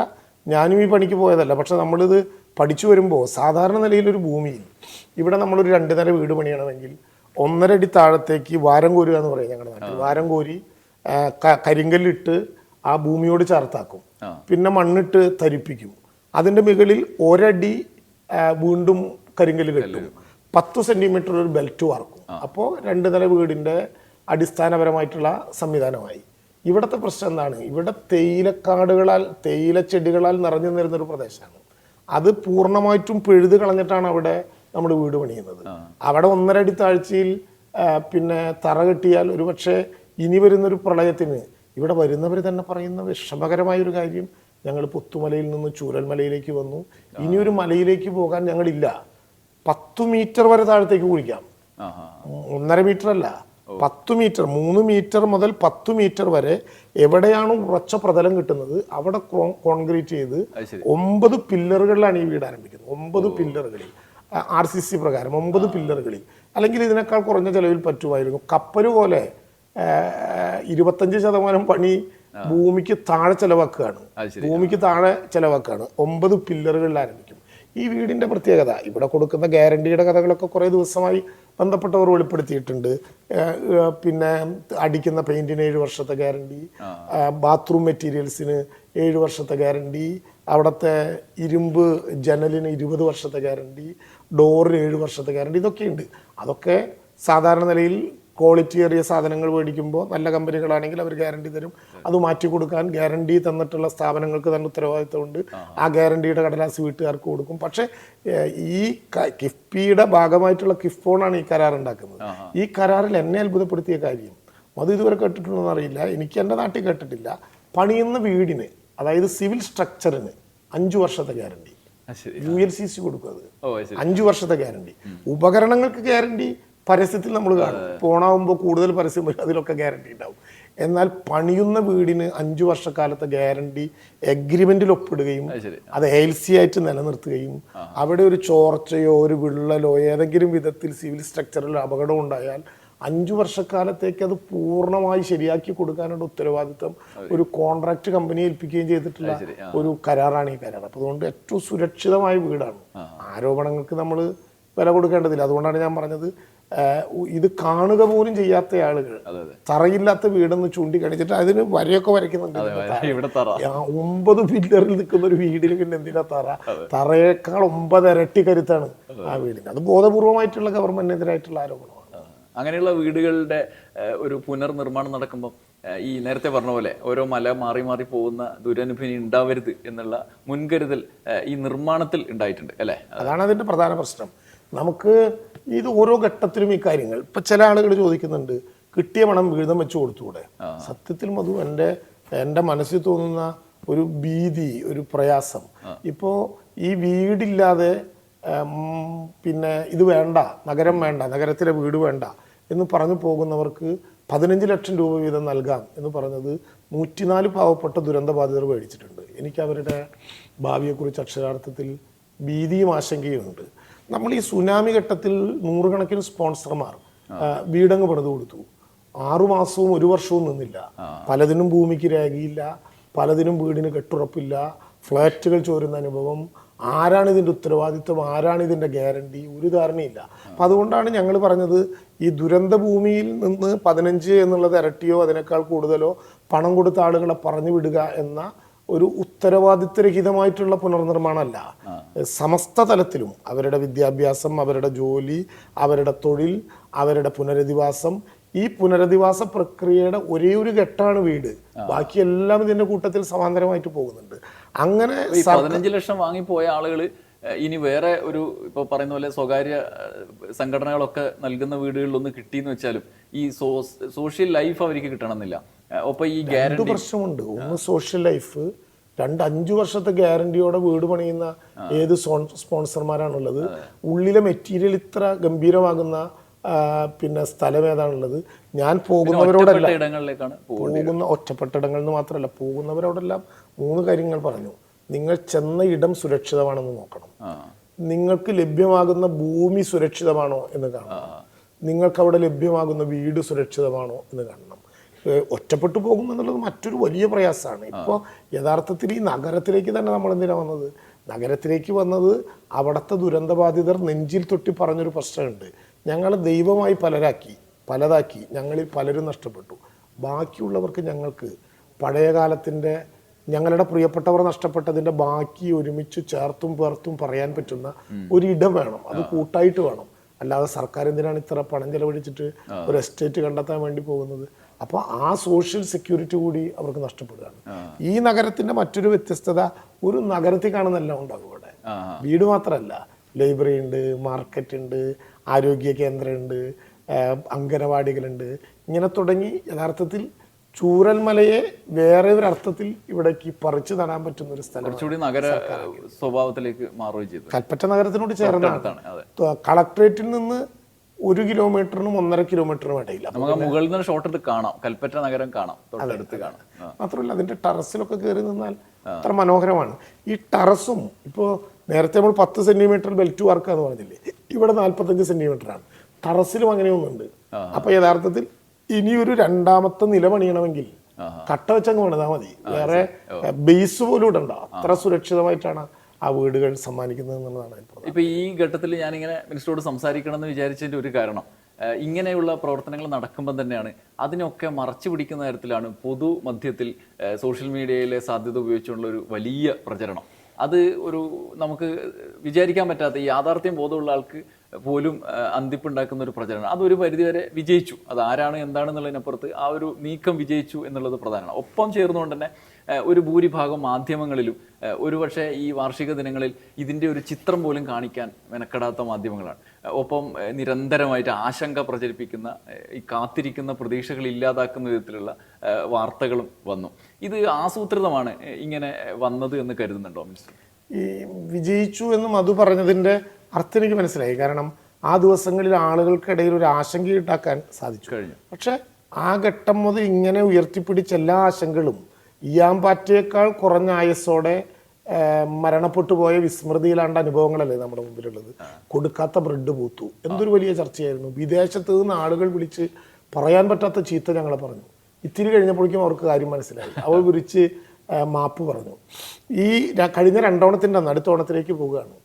ഞാനും ഈ പണിക്ക് പോയതല്ല, പക്ഷെ നമ്മളിത് പഠിച്ചു വരുമ്പോൾ സാധാരണ നിലയിലൊരു ഭൂമിയിൽ ഇവിടെ നമ്മളൊരു 2 നില വീട് പണിയണമെങ്കിൽ 1.5 അടി താഴത്തേക്ക് വാരം കോരുക എന്ന് പറയും ഞങ്ങളുടെ നാട്ടിൽ. വാരം കോരി കരിങ്കല്ലിട്ട് ആ ഭൂമിയോട് ചേർത്താക്കും, പിന്നെ മണ്ണിട്ട് തരിപ്പിക്കും. അതിൻ്റെ മുകളിൽ 1 അടി വീണ്ടും കരിങ്കല്ല് കെട്ടും, 10 സെന്റിമീറ്റർ ഒരു ബെൽറ്റ് വാർക്കും. അപ്പോൾ 2 നില വീടിൻ്റെ അടിസ്ഥാനപരമായിട്ടുള്ള സംവിധാനമായി. ഇവിടുത്തെ പ്രശ്നം എന്താണ്? ഇവിടെ തേയിലക്കാടുകളാൽ, തേയിലച്ചെടികളാൽ നിറഞ്ഞു നിന്നൊരു പ്രദേശമാണ്. അത് പൂർണ്ണമായിട്ടും പിഴുത് കളഞ്ഞിട്ടാണ് അവിടെ നമ്മൾ വീട് പണിയുന്നത്. അവിടെ 1.5 അടി താഴ്ചയിൽ പിന്നെ തറ കെട്ടിയാൽ ഒരു പക്ഷേ ഇനി വരുന്നൊരു പ്രളയത്തിന് ഇവിടെ വരുന്നവർ തന്നെ പറയുന്ന വിഷമകരമായൊരു കാര്യം, ഞങ്ങൾ പുത്തുമലയിൽ നിന്ന് ചൂരൽമലയിലേക്ക് വന്നു, ഇനിയൊരു മലയിലേക്ക് പോകാൻ ഞങ്ങളില്ല. 10 മീറ്റർ വരെ താഴത്തേക്ക് കുഴിക്കാം. 1.5 മീറ്റർ അല്ല, 10 മീറ്റർ, 3 മീറ്റർ മുതൽ 10 മീറ്റർ വരെ എവിടെയാണ് ഉറച്ച പ്രതലം കിട്ടുന്നത് അവിടെ കോൺക്രീറ്റ് ചെയ്ത് 9 പില്ലറുകളിലാണ് ഈ വീട് ആരംഭിക്കുന്നത്. 9 പില്ലറുകളിൽ RCC പ്രകാരം 9 പില്ലറുകളിൽ. അല്ലെങ്കിൽ ഇതിനേക്കാൾ കുറഞ്ഞ ചെലവിൽ പറ്റുമായിരുന്നു. കപ്പൽ പോലെ 25% പണി ഭൂമിക്ക് താഴെ ചെലവാക്കുകയാണ്. 9 പില്ലറുകളിൽ ആരംഭിക്കും. ഈ വീടിൻ്റെ പ്രത്യേകത, ഇവിടെ കൊടുക്കുന്ന ഗ്യാരണ്ടിയുടെ കഥകളൊക്കെ കുറേ ദിവസമായി ബന്ധപ്പെട്ടവർ വെളിപ്പെടുത്തിയിട്ടുണ്ട്. പിന്നെ അടിക്കുന്ന പെയിന്റിന് 7 വർഷത്തെ ഗ്യാരണ്ടി, ബാത്റൂം മെറ്റീരിയൽസിന് 7 വർഷത്തെ ഗ്യാരണ്ടി, അവിടുത്തെ ഇരുമ്പ് ജനലിന് 20 വർഷത്തെ ഗ്യാരണ്ടി, ഡോറിന് 7 വർഷത്തെ ഗ്യാരണ്ടി, ഇതൊക്കെയുണ്ട്. അതൊക്കെ സാധാരണ നിലയിൽ ക്വാളിറ്റി ഏറിയ സാധനങ്ങൾ മേടിക്കുമ്പോൾ നല്ല കമ്പനികളാണെങ്കിൽ അവർ ഗ്യാരണ്ടി തരും. അത് മാറ്റി കൊടുക്കാൻ ഗ്യാരണ്ടി തന്നിട്ടുള്ള സ്ഥാപനങ്ങൾക്ക് തന്നെ ഉത്തരവാദിത്തമുണ്ട്. ആ ഗ്യാരണ്ടിയുടെ കടലാസ് വീട്ടുകാർക്ക് കൊടുക്കും. പക്ഷേ ഈ കിഫ്ബിയുടെ ഭാഗമായിട്ടുള്ള കിഫ്ബോണാണ് ഈ കരാർ ഉണ്ടാക്കുന്നത്. ഈ കരാറിൽ എന്നെ അത്ഭുതപ്പെടുത്തിയ കാര്യം, അത് ഇതുവരെ കേട്ടിട്ടുണ്ടോന്ന് അറിയില്ല, എനിക്ക് എൻ്റെ നാട്ടിൽ കേട്ടിട്ടില്ല, പണിയുന്ന വീടിന്, അതായത് സിവിൽ സ്ട്രക്ചറിന് 5 വർഷത്തെ ഗ്യാരണ്ടി ULCC കൊടുക്കുന്നത്. 5 വർഷത്തെ ഗ്യാരണ്ടി. ഉപകരണങ്ങൾക്ക് ഗ്യാരണ്ടി പരസ്യത്തിൽ നമ്മൾ കാണും, ഫോണാകുമ്പോൾ കൂടുതൽ പരസ്യം വരും, അതിലൊക്കെ ഗ്യാരണ്ടി ഉണ്ടാവും. എന്നാൽ പണിയുന്ന വീടിന് 5 വർഷക്കാലത്തെ ഗ്യാരണ്ടി എഗ്രിമെന്റിൽ ഒപ്പിടുകയും അത് ALC ആയിട്ട് നിലനിർത്തുകയും അവിടെ ഒരു ചോർച്ചയോ ഒരു വിള്ളലോ ഏതെങ്കിലും വിധത്തിൽ സിവിൽ സ്ട്രക്ചറിൽ അപകടം ഉണ്ടായാൽ 5 വർഷക്കാലത്തേക്ക് അത് പൂർണ്ണമായി ശരിയാക്കി കൊടുക്കാനുള്ള ഉത്തരവാദിത്വം ഒരു കോൺട്രാക്ട് കമ്പനിയെ ഏൽപ്പിക്കുകയും ചെയ്തിട്ടുള്ള ഒരു കരാറാണ് ഈ കരാർ. അപ്പോൾ അതുകൊണ്ട് ഏറ്റവും സുരക്ഷിതമായ വീടാണ്. ആരോപണങ്ങൾക്ക് നമ്മൾ വില കൊടുക്കേണ്ടതില്ല. അതുകൊണ്ടാണ് ഞാൻ പറഞ്ഞത് ഇത് കാണുക പോലും ചെയ്യാത്ത ആളുകൾ തറയില്ലാത്ത വീടെന്ന് ചൂണ്ടിക്കാണിച്ചിട്ട് അതിന് വരയൊക്കെ വരയ്ക്കുന്നുണ്ട്. 9 പില്ലറിൽ നിൽക്കുന്ന ഒരു വീടിന് പിന്നെ എന്തിനാ തറയേക്കാൾ 9 ഇരട്ടി കരുത്താണ് ആ വീടിന്. അത് ബോധപൂർവമായിട്ടുള്ള ഗവൺമെന്റിനെതിരായിട്ടുള്ള ആരോപണമാണ്. അങ്ങനെയുള്ള വീടുകളുടെ ഒരു പുനർനിർമ്മാണം നടക്കുമ്പോൾ ഈ നേരത്തെ പറഞ്ഞ പോലെ ഓരോ മല മാറി മാറി പോകുന്ന ദുരനുഭവം ഉണ്ടാവരുത് എന്നുള്ള മുൻകരുതൽ ഈ നിർമ്മാണത്തിൽ ഉണ്ടായിട്ടുണ്ട് അല്ലേ? അതാണ് അതിന്റെ പ്രധാന പ്രശ്നം. നമുക്ക് ഇത് ഓരോ ഘട്ടത്തിലും ഈ കാര്യങ്ങൾ ഇപ്പൊ ചില ആളുകൾ ചോദിക്കുന്നുണ്ട്, കിട്ടിയ പണം വീതം വെച്ച് കൊടുത്തുകൂടെ? സത്യത്തിൽ മധു, എൻ്റെ മനസ്സിൽ തോന്നുന്ന ഒരു ഭീതി, ഒരു പ്രയാസം, ഇപ്പോ ഈ വീടില്ലാതെ പിന്നെ ഇത് വേണ്ട, നഗരം വേണ്ട, നഗരത്തിലെ വീട് വേണ്ട എന്ന് പറഞ്ഞു പോകുന്നവർക്ക് 15 ലക്ഷം രൂപ വീതം നൽകാം എന്ന് പറഞ്ഞത് 104 പാവപ്പെട്ട ദുരന്തബാധിതർ മേടിച്ചിട്ടുണ്ട്. എനിക്ക് അവരുടെ ഭാവിയെക്കുറിച്ച് അക്ഷരാർത്ഥത്തിൽ ഭീതിയും ആശങ്കയും ഉണ്ട്. നമ്മൾ ഈ സുനാമി ഘട്ടത്തിൽ 100 കണക്കിന് സ്പോൺസർമാർ വീടങ്ങ് പണിത് കൊടുത്തു. 6 മാസവും 1 വർഷവും നിന്നില്ല. പലതിനും ഭൂമിക്ക് രേഖയില്ല, പലതിനും വീടിന് കെട്ടുറപ്പില്ല, ഫ്ലാറ്റുകൾ ചോരുന്ന അനുഭവം. ആരാണ് ഇതിൻ്റെ ഉത്തരവാദിത്വം, ആരാണ് ഇതിൻ്റെ ഗ്യാരണ്ടി, ഒരു ധാരണയില്ല. അപ്പം അതുകൊണ്ടാണ് ഞങ്ങൾ പറഞ്ഞത് ഈ ദുരന്ത ഭൂമിയിൽ നിന്ന് 15 എന്നുള്ളത് ഇരട്ടിയോ അതിനേക്കാൾ കൂടുതലോ പണം കൊടുത്ത ആളുകളെ പറഞ്ഞു വിടുക എന്ന ഒരു ഉത്തരവാദിത്വരഹിതമായിട്ടുള്ള പുനർനിർമ്മാണമല്ല. സമസ്ത തലത്തിലും അവരുടെ വിദ്യാഭ്യാസം, അവരുടെ ജോലി, അവരുടെ തൊഴിൽ, അവരുടെ പുനരധിവാസം, ഈ പുനരധിവാസ പ്രക്രിയയുടെ ഒരേ ഒരു ഘട്ടമാണ് വീട്. ബാക്കിയെല്ലാം ഇതിന്റെ കൂട്ടത്തിൽ സമാന്തരമായിട്ട് പോകുന്നുണ്ട്. അങ്ങനെ 15 ലക്ഷം വാങ്ങിപ്പോയ ആളുകൾ ഇനി വേറെ ഒരു ഇപ്പൊ പറയുന്ന പോലെ സ്വകാര്യ സംഘടനകളൊക്കെ നൽകുന്ന വീടുകളിലൊന്ന് കിട്ടിയെന്ന് വെച്ചാലും ഈ സോഷ്യൽ ലൈഫ് അവർക്ക് കിട്ടണമെന്നില്ല. ഒപ്പം ഈ ഗ്യാരണ്ടി പ്രശ്നമുണ്ട്. ഒന്ന് സോഷ്യൽ ലൈഫ്, 5 വർഷത്തെ ഗ്യാരണ്ടിയോടെ വീട് പണിയുന്ന ഏത് സ്പോൺസർമാരാണുള്ളത്? ഉള്ളിലെ മെറ്റീരിയൽ ഇത്ര ഗംഭീരമാകുന്ന പിന്നെ സ്ഥലം ഏതാണുള്ളത്? ഞാൻ പോകുന്നവരോടല്ല, പോകുന്ന ഒറ്റപ്പെട്ട ഇടങ്ങളിൽ നിന്ന് മാത്രമല്ല, പോകുന്നവരോടെല്ലാം 3 കാര്യങ്ങൾ പറഞ്ഞു. നിങ്ങൾ ചെന്ന ഇടം സുരക്ഷിതമാണെന്ന് നോക്കണം, നിങ്ങൾക്ക് ലഭ്യമാകുന്ന ഭൂമി സുരക്ഷിതമാണോ എന്ന് കാണണം, നിങ്ങൾക്ക് അവിടെ ലഭ്യമാകുന്ന വീട് സുരക്ഷിതമാണോ എന്ന് കാണണം. ഒറ്റപ്പെട്ടു പോകുമെന്നുള്ളത് മറ്റൊരു വലിയ പ്രയാസമാണ്. ഇപ്പോൾ യഥാർത്ഥത്തിൽ ഈ നഗരത്തിലേക്ക് തന്നെ നമ്മൾ എന്തിനാണ് വന്നത്? നഗരത്തിലേക്ക് വന്നത് അവിടുത്തെ ദുരന്തബാധിതർ നെഞ്ചിൽ തൊട്ടി പറഞ്ഞൊരു പ്രശ്നമുണ്ട്. ഞങ്ങൾ ദൈവമായി പലതാക്കി, ഞങ്ങളിൽ പലരും നഷ്ടപ്പെട്ടു. ബാക്കിയുള്ളവർക്ക് ഞങ്ങൾക്ക് പഴയകാലത്തിൻ്റെ ഞങ്ങളുടെ പ്രിയപ്പെട്ടവർ നഷ്ടപ്പെട്ടതിൻ്റെ ബാക്കി ഒരുമിച്ച് ചേർത്തും പേർത്തും പറയാൻ പറ്റുന്ന ഒരിടം വേണം. അത് കൂട്ടായിട്ട് വേണം. അല്ലാതെ സർക്കാർ എന്തിനാണ് ഇത്ര പണം ചെലവഴിച്ചിട്ട് ഒരു എസ്റ്റേറ്റ് കണ്ടെത്താൻ വേണ്ടി പോകുന്നത്? അപ്പോൾ ആ സോഷ്യൽ സെക്യൂരിറ്റി കൂടി അവർക്ക് നഷ്ടപ്പെടുകയാണ്. ഈ നഗരത്തിന്റെ മറ്റൊരു വ്യത്യസ്തത, ഒരു നഗരത്തിൽ കാണുന്നതെല്ലാം ഉണ്ടാകും ഇവിടെ. വീട് മാത്രമല്ല, ലൈബ്രറി ഉണ്ട്, മാർക്കറ്റ് ഉണ്ട്, ആരോഗ്യ കേന്ദ്രമുണ്ട്, അംഗനവാടികളുണ്ട്, ഇങ്ങനെ തുടങ്ങി യഥാർത്ഥത്തിൽ ചൂരൽമലയെ വേറെ ഒരു അർത്ഥത്തിൽ ഇവിടേക്ക് പറിച്ചു നടാൻ പറ്റുന്ന ഒരു സ്ഥലം നഗര സ്വഭാവത്തിലേക്ക് മാറുകയും ചെയ്തു. കൽപ്പറ്റ നഗരത്തിനോട് ചേർന്നാണ്. കളക്ട്രേറ്റിൽ നിന്ന് 1 കിലോമീറ്ററിനും 1.5 കിലോമീറ്ററിനും ഇടയില്ല. നമുക്ക് മുകളിൽ നിന്ന് ഷോട്ട് കാണാം, കൽപ്പറ്റ നഗരം കാണാം, തൊട്ടടുത്ത് കാണാം. മാത്രമല്ല അതിന്റെ ടെറസിലൊക്കെ കയറി നിന്നാൽ അത്ര മനോഹരമാണ്. ഈ ടെറസും ഇപ്പോൾ നേരത്തെ നമ്മൾ 10 സെന്റിമീറ്റർ ബെൽറ്റ് വാർക്കാന്ന് പറഞ്ഞില്ലേ, ഇവിടെ 45 സെന്റിമീറ്ററാണ്. ടെറസിലും അങ്ങനെയൊന്നുണ്ട്. അപ്പൊ യഥാർത്ഥത്തിൽ ഇനിയൊരു 2ാമത്തെ നില പണിയണമെങ്കിൽ കട്ട വെച്ചങ്ങ് പണിതാൽ മതി, വേറെ ബേസ് പോലും ഇടണ്ട. അത്ര സുരക്ഷിതമായിട്ടാണ് ആ വീടുകൾ സമ്മാനിക്കുന്നത് എന്നുള്ളതാണ്. ഇപ്പൊ ഈ ഘട്ടത്തിൽ ഞാനിങ്ങനെ മിനിസ്റ്ററോട് സംസാരിക്കണം എന്ന് വിചാരിച്ചതിന്റെ ഒരു കാരണം, ഇങ്ങനെയുള്ള പ്രവർത്തനങ്ങൾ നടക്കുമ്പോൾ തന്നെയാണ് അതിനൊക്കെ മറച്ചു പിടിക്കുന്ന തരത്തിലാണ് പൊതുമധ്യത്തിൽ സോഷ്യൽ മീഡിയയിലെ സാധ്യത ഉപയോഗിച്ചുള്ള ഒരു വലിയ പ്രചരണം. അത് ഒരു നമുക്ക് വിചാരിക്കാൻ പറ്റാത്ത, ഈ യാഥാർത്ഥ്യം ബോധമുള്ള ആൾക്ക് പോലും അന്തിപ്പുണ്ടാക്കുന്ന ഒരു പ്രചരണം. അതൊരു പരിധിവരെ വിജയിച്ചു. അത് ആരാണ് എന്താണെന്നുള്ളതിനപ്പുറത്ത് ആ ഒരു നീക്കം വിജയിച്ചു എന്നുള്ളത് പ്രധാനമാണ്. ഒപ്പം ചേർന്നുകൊണ്ട് തന്നെ ഒരു ഭൂരിഭാഗം മാധ്യമങ്ങളിലും ഒരുപക്ഷെ ഈ വാർഷിക ദിനങ്ങളിൽ ഇതിൻ്റെ ഒരു ചിത്രം പോലും കാണിക്കാൻ മെനക്കെടാത്ത മാധ്യമങ്ങളാണ്. ഒപ്പം നിരന്തരമായിട്ട് ആശങ്ക പ്രചരിപ്പിക്കുന്ന, ഈ കാത്തിരിക്കുന്ന പ്രതീക്ഷകൾ ഇല്ലാതാക്കുന്ന വിധത്തിലുള്ള വാർത്തകളും വന്നു. ഇത് ആസൂത്രിതമാണ് ഇങ്ങനെ വന്നത് എന്ന് കരുതുന്നുണ്ടോ മിനിസ്റ്റർ? ഈ വിജയിച്ചു എന്ന് മധു പറഞ്ഞതിൻ്റെ അർത്ഥം എനിക്ക് മനസ്സിലായി. കാരണം ആ ദിവസങ്ങളിൽ ആളുകൾക്കിടയിൽ ഒരു ആശങ്ക ഉണ്ടാക്കാൻ സാധിച്ചു കഴിഞ്ഞു. പക്ഷെ ആ ഘട്ടം മുതൽ ഇങ്ങനെ ഉയർത്തിപ്പിടിച്ച എല്ലാ ആശങ്കകളും ഇയാമ്പാറ്റയേക്കാൾ കുറഞ്ഞ ആയുസ്സോടെ മരണപ്പെട്ടു പോയ വിസ്മൃതിയിലാണ്ട അനുഭവങ്ങളല്ലേ നമ്മുടെ മുമ്പിലുള്ളത്. കൊടുക്കാത്ത ബ്രെഡ് പൂത്തു, എന്തൊരു വലിയ ചർച്ചയായിരുന്നു. വിദേശത്ത് നിന്ന് ആളുകൾ വിളിച്ച് പറയാൻ പറ്റാത്ത ചീത്ത ഞങ്ങളെ പറഞ്ഞു. ഇത്തിരി കഴിഞ്ഞപ്പോഴേക്കും അവർക്ക് കാര്യം മനസ്സിലായി. അവർ വിളിച്ച് മാപ്പ് പറഞ്ഞു. ഈ കഴിഞ്ഞ 2 ഓണത്തിൻ്റെ അന്ന് അടുത്ത ഓണത്തിലേക്ക് പോവുകയാണ്.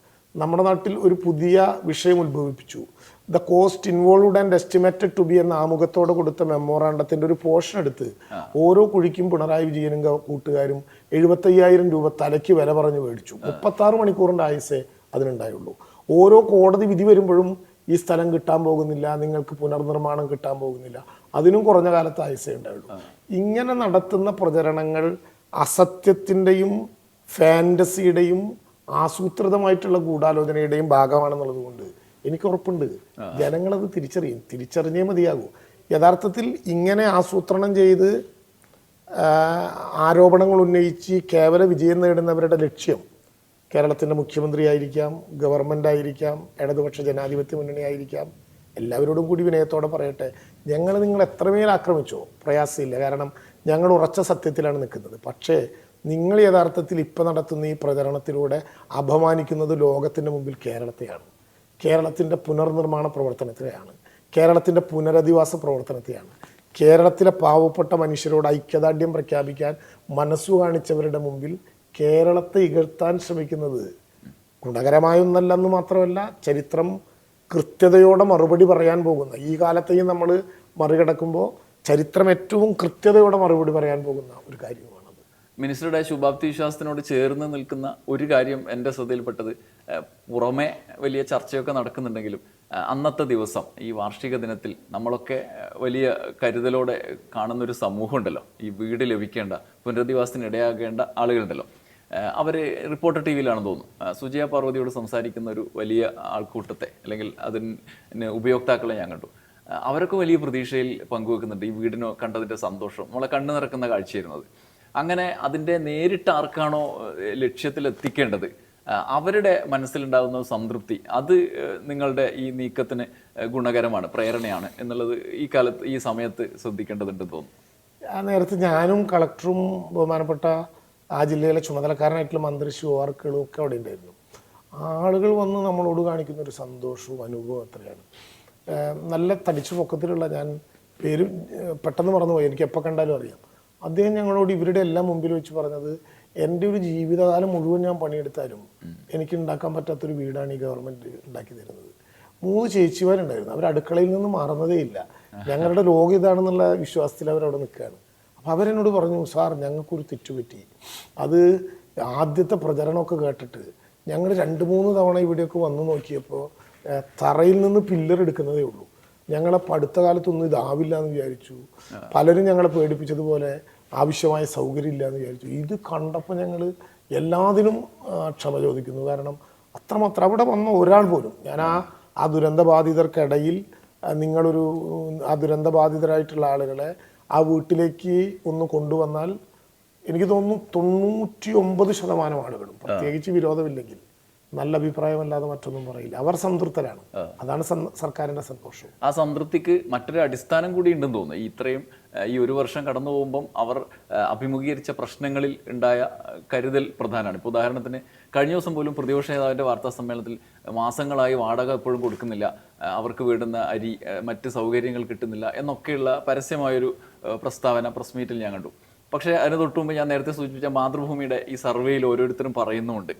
നമ്മുടെ നാട്ടിൽ ഒരു പുതിയ വിഷയം ഉത്ഭവിപ്പിച്ചു. The cost involved and estimated to be എന്ന ആമുഖത്തോടെ കൊടുത്ത മെമ്മോറാണ്ടത്തിന്റെ ഒരു പോർഷൻ എടുത്ത് ഓരോ കുഴിക്കും പിണറായി വിജയനും കൂട്ടുകാരും 75,000 രൂപ തലയ്ക്ക് വില പറഞ്ഞ് മേടിച്ചു. 36 മണിക്കൂറിന്റെ ആയുസേ അതിനുണ്ടായുള്ളൂ. ഓരോ കോടതി വിധി വരുമ്പോഴും ഈ സ്ഥലം കിട്ടാൻ പോകുന്നില്ല, നിങ്ങൾക്ക് പുനർനിർമ്മാണം കിട്ടാൻ പോകുന്നില്ല, അതിനും കുറഞ്ഞ കാലത്ത് ആയുസേ ഉണ്ടായുള്ളൂ. ഇങ്ങനെ നടത്തുന്ന പ്രചരണങ്ങൾ അസത്യത്തിൻ്റെയും ഫാൻറ്റസിയുടെയും ആസൂത്രിതമായിട്ടുള്ള ഗൂഢാലോചനയുടെയും ഭാഗമാണെന്നുള്ളത് കൊണ്ട് എനിക്ക് ഉറപ്പുണ്ട് ജനങ്ങളത് തിരിച്ചറിഞ്ഞേ മതിയാകൂ. യഥാർത്ഥത്തിൽ ഇങ്ങനെ ആസൂത്രണം ചെയ്ത് ആരോപണങ്ങൾ ഉന്നയിച്ച് കേവല വിജയം നേടുന്നവരുടെ ലക്ഷ്യം കേരളത്തിൻ്റെ മുഖ്യമന്ത്രി ആയിരിക്കാം, ഗവൺമെൻറ് ആയിരിക്കാം, ഇടതുപക്ഷ ജനാധിപത്യ മുന്നണി ആയിരിക്കാം. എല്ലാവരോടും കൂടി വിനയത്തോടെ പറയട്ടെ, നിങ്ങൾ എത്രമേൽ ആക്രമിച്ചോ പ്രയാസമില്ല. കാരണം ഞങ്ങൾ ഉറച്ച സത്യത്തിലാണ് നിൽക്കുന്നത്. പക്ഷേ നിങ്ങൾ യഥാർത്ഥത്തിൽ ഇപ്പം നടത്തുന്ന ഈ പ്രചരണത്തിലൂടെ അപമാനിക്കുന്നത് ലോകത്തിൻ്റെ മുമ്പിൽ കേരളത്തെയാണ്, കേരളത്തിൻ്റെ പുനർനിർമ്മാണ പ്രവർത്തനത്തെയാണ്, കേരളത്തിൻ്റെ പുനരധിവാസ പ്രവർത്തനത്തെയാണ്. കേരളത്തിലെ പാവപ്പെട്ട മനുഷ്യരോട് ഐക്യദാർഢ്യം പ്രഖ്യാപിക്കാൻ മനസ്സു കാണിച്ചവരുടെ മുമ്പിൽ കേരളത്തെ ഇകഴ്ത്താൻ ശ്രമിക്കുന്നത് ഗുണകരമായൊന്നല്ലെന്ന് മാത്രമല്ല, ചരിത്രം കൃത്യതയോടെ മറുപടി പറയാൻ പോകുന്ന ഈ കാലത്തെയും നമ്മൾ മറികടക്കുമ്പോൾ ചരിത്രം ഏറ്റവും കൃത്യതയോടെ മറുപടി പറയാൻ പോകുന്ന ഒരു കാര്യമാണ്. മിനിസ്റ്ററുടെ ശുഭാപ്തി വിശ്വാസത്തിനോട് ചേർന്ന് നിൽക്കുന്ന ഒരു കാര്യം എൻ്റെ ശ്രദ്ധയിൽപ്പെട്ടത്, പുറമെ വലിയ ചർച്ചയൊക്കെ നടക്കുന്നുണ്ടെങ്കിലും അന്നത്തെ ദിവസം ഈ വാർഷിക ദിനത്തിൽ നമ്മളൊക്കെ വലിയ കരുതലോടെ കാണുന്നൊരു സമൂഹമുണ്ടല്ലോ, ഈ വീട് ലഭിക്കേണ്ട പുനരധിവാസത്തിന് ഇടയാകേണ്ട ആളുകളുണ്ടല്ലോ, അവർ റിപ്പോർട്ടർ ടി വിയിലാണെന്ന് തോന്നുന്നു സുജയ പാർവതിയോട് സംസാരിക്കുന്ന ഒരു വലിയ ആൾക്കൂട്ടത്തെ അല്ലെങ്കിൽ അതിന് ഉപയോക്താക്കളെ ഞാൻ കണ്ടു. അവരൊക്കെ വലിയ പ്രതീക്ഷയിൽ പങ്കുവെക്കുന്നുണ്ട്. ഈ വീടിനോ കണ്ടതിൻ്റെ സന്തോഷം നമ്മളെ കണ്ണു നിറക്കുന്ന കാഴ്ചയായിരുന്നത്. അങ്ങനെ അതിൻ്റെ നേരിട്ട് ആർക്കാണോ ലക്ഷ്യത്തിലെത്തിക്കേണ്ടത് അവരുടെ മനസ്സിലുണ്ടാകുന്ന സംതൃപ്തി, അത് നിങ്ങളുടെ ഈ നീക്കത്തിന് ഗുണകരമാണ്, പ്രേരണയാണ് എന്നുള്ളത് ഈ കാലത്ത് ഈ സമയത്ത് ശ്രദ്ധിക്കേണ്ടതുണ്ടെന്ന് തോന്നുന്നു. ആ നേരത്തെ ഞാനും കളക്ടറും ബഹുമാനപ്പെട്ട ആ ജില്ലയിലെ ചുമതലക്കാരനായിട്ടുള്ള മന്ത്രി ശിവാർക്കളും ഒക്കെ അവിടെ ഉണ്ടായിരുന്നു. ആളുകൾ വന്ന് നമ്മളോട് കാണിക്കുന്ന ഒരു സന്തോഷവും അനുഭവം എത്രയാണ്. നല്ല തടിച്ചു പൊക്കത്തിലുള്ള, ഞാൻ പേര് പെട്ടെന്ന് മറന്നുപോയി, എനിക്ക് എപ്പോൾ കണ്ടാലും അറിയാം, അദ്ദേഹം ഞങ്ങളോട് ഇവരുടെ എല്ലാം മുമ്പിൽ വെച്ച് പറഞ്ഞത്, എൻ്റെ ഒരു ജീവിതകാലം മുഴുവൻ ഞാൻ പണിയെടുത്താലും എനിക്ക് ഉണ്ടാക്കാൻ പറ്റാത്തൊരു വീടാണ് ഈ ഗവൺമെൻറ് ഉണ്ടാക്കി തരുന്നത്. 3 ചേച്ചിമാരുണ്ടായിരുന്നു, അവർ അടുക്കളയിൽ നിന്ന് മാറുന്നതേ ഇല്ല. ഞങ്ങളുടെ ലോകം ഇതാണെന്നുള്ള വിശ്വാസത്തിൽ അവരവിടെ നിൽക്കുകയാണ്. അപ്പോൾ അവരെന്നോട് പറഞ്ഞു, സാർ ഞങ്ങൾക്കൊരു തെറ്റുപറ്റി, അത് ആദ്യത്തെ പ്രചരണമൊക്കെ കേട്ടിട്ട് ഞങ്ങൾ 2-3 തവണ ഇവിടെയൊക്കെ വന്നു നോക്കിയപ്പോൾ തറയിൽ നിന്ന് പില്ലർ എടുക്കുന്നതേ ഉള്ളൂ. ഞങ്ങളപ്പോൾ അടുത്ത കാലത്തൊന്നും ഇതാവില്ല എന്ന് വിചാരിച്ചു. പലരും ഞങ്ങളെ പേടിപ്പിച്ചതുപോലെ ആവശ്യമായ സൗകര്യം ഇല്ല എന്ന് വിചാരിച്ചു. ഇത് കണ്ടപ്പോൾ ഞങ്ങൾ എല്ലാത്തിനും ക്ഷമ ചോദിക്കുന്നു. കാരണം അത്രമാത്രം അവിടെ വന്ന ഒരാൾ പോലും, ഞാൻ ആ ദുരന്തബാധിതർക്കിടയിൽ ആ ദുരന്തബാധിതരായിട്ടുള്ള ആളുകളെ ആ വീട്ടിലേക്ക് ഒന്ന് കൊണ്ടുവന്നാൽ എനിക്ക് തോന്നുന്നു 99% ആളുകളും, പ്രത്യേകിച്ച് വിരോധമില്ലെങ്കിൽ, നല്ല അഭിപ്രായമല്ലാതെ മറ്റൊന്നും പറയില്ല. അവർ സംതൃപ്തരാണ്. അതാണ് സർക്കാരിന്റെ സന്തോഷം. ആ സംതൃപ്തിക്ക് മറ്റൊരു അടിസ്ഥാനം കൂടി ഉണ്ടെന്ന് തോന്നുന്നു. ഇത്രയും ഈ 1 വർഷം കടന്നു പോകുമ്പം അവർ അഭിമുഖീകരിച്ച പ്രശ്നങ്ങളിൽ ഉണ്ടായ കരുതൽ പ്രധാനമാണ്. ഇപ്പോൾ ഉദാഹരണത്തിന് കഴിഞ്ഞ ദിവസം പോലും പ്രതിപക്ഷ നേതാവിൻ്റെ വാർത്താ സമ്മേളനത്തിൽ മാസങ്ങളായി വാടക എപ്പോഴും കൊടുക്കുന്നില്ല, അവർക്ക് വേണ്ടുന്ന അരി, മറ്റ് സൗകര്യങ്ങൾ കിട്ടുന്നില്ല എന്നൊക്കെയുള്ള പരസ്യമായൊരു പ്രസ്താവന പ്രസ് മീറ്റിൽ ഞാൻ കണ്ടു. പക്ഷേ അതിന് തൊട്ട് മുമ്പ് ഞാൻ നേരത്തെ സൂചിപ്പിച്ച മാതൃഭൂമിയുടെ ഈ സർവേയിൽ ഓരോരുത്തരും പറയുന്നുമുണ്ട്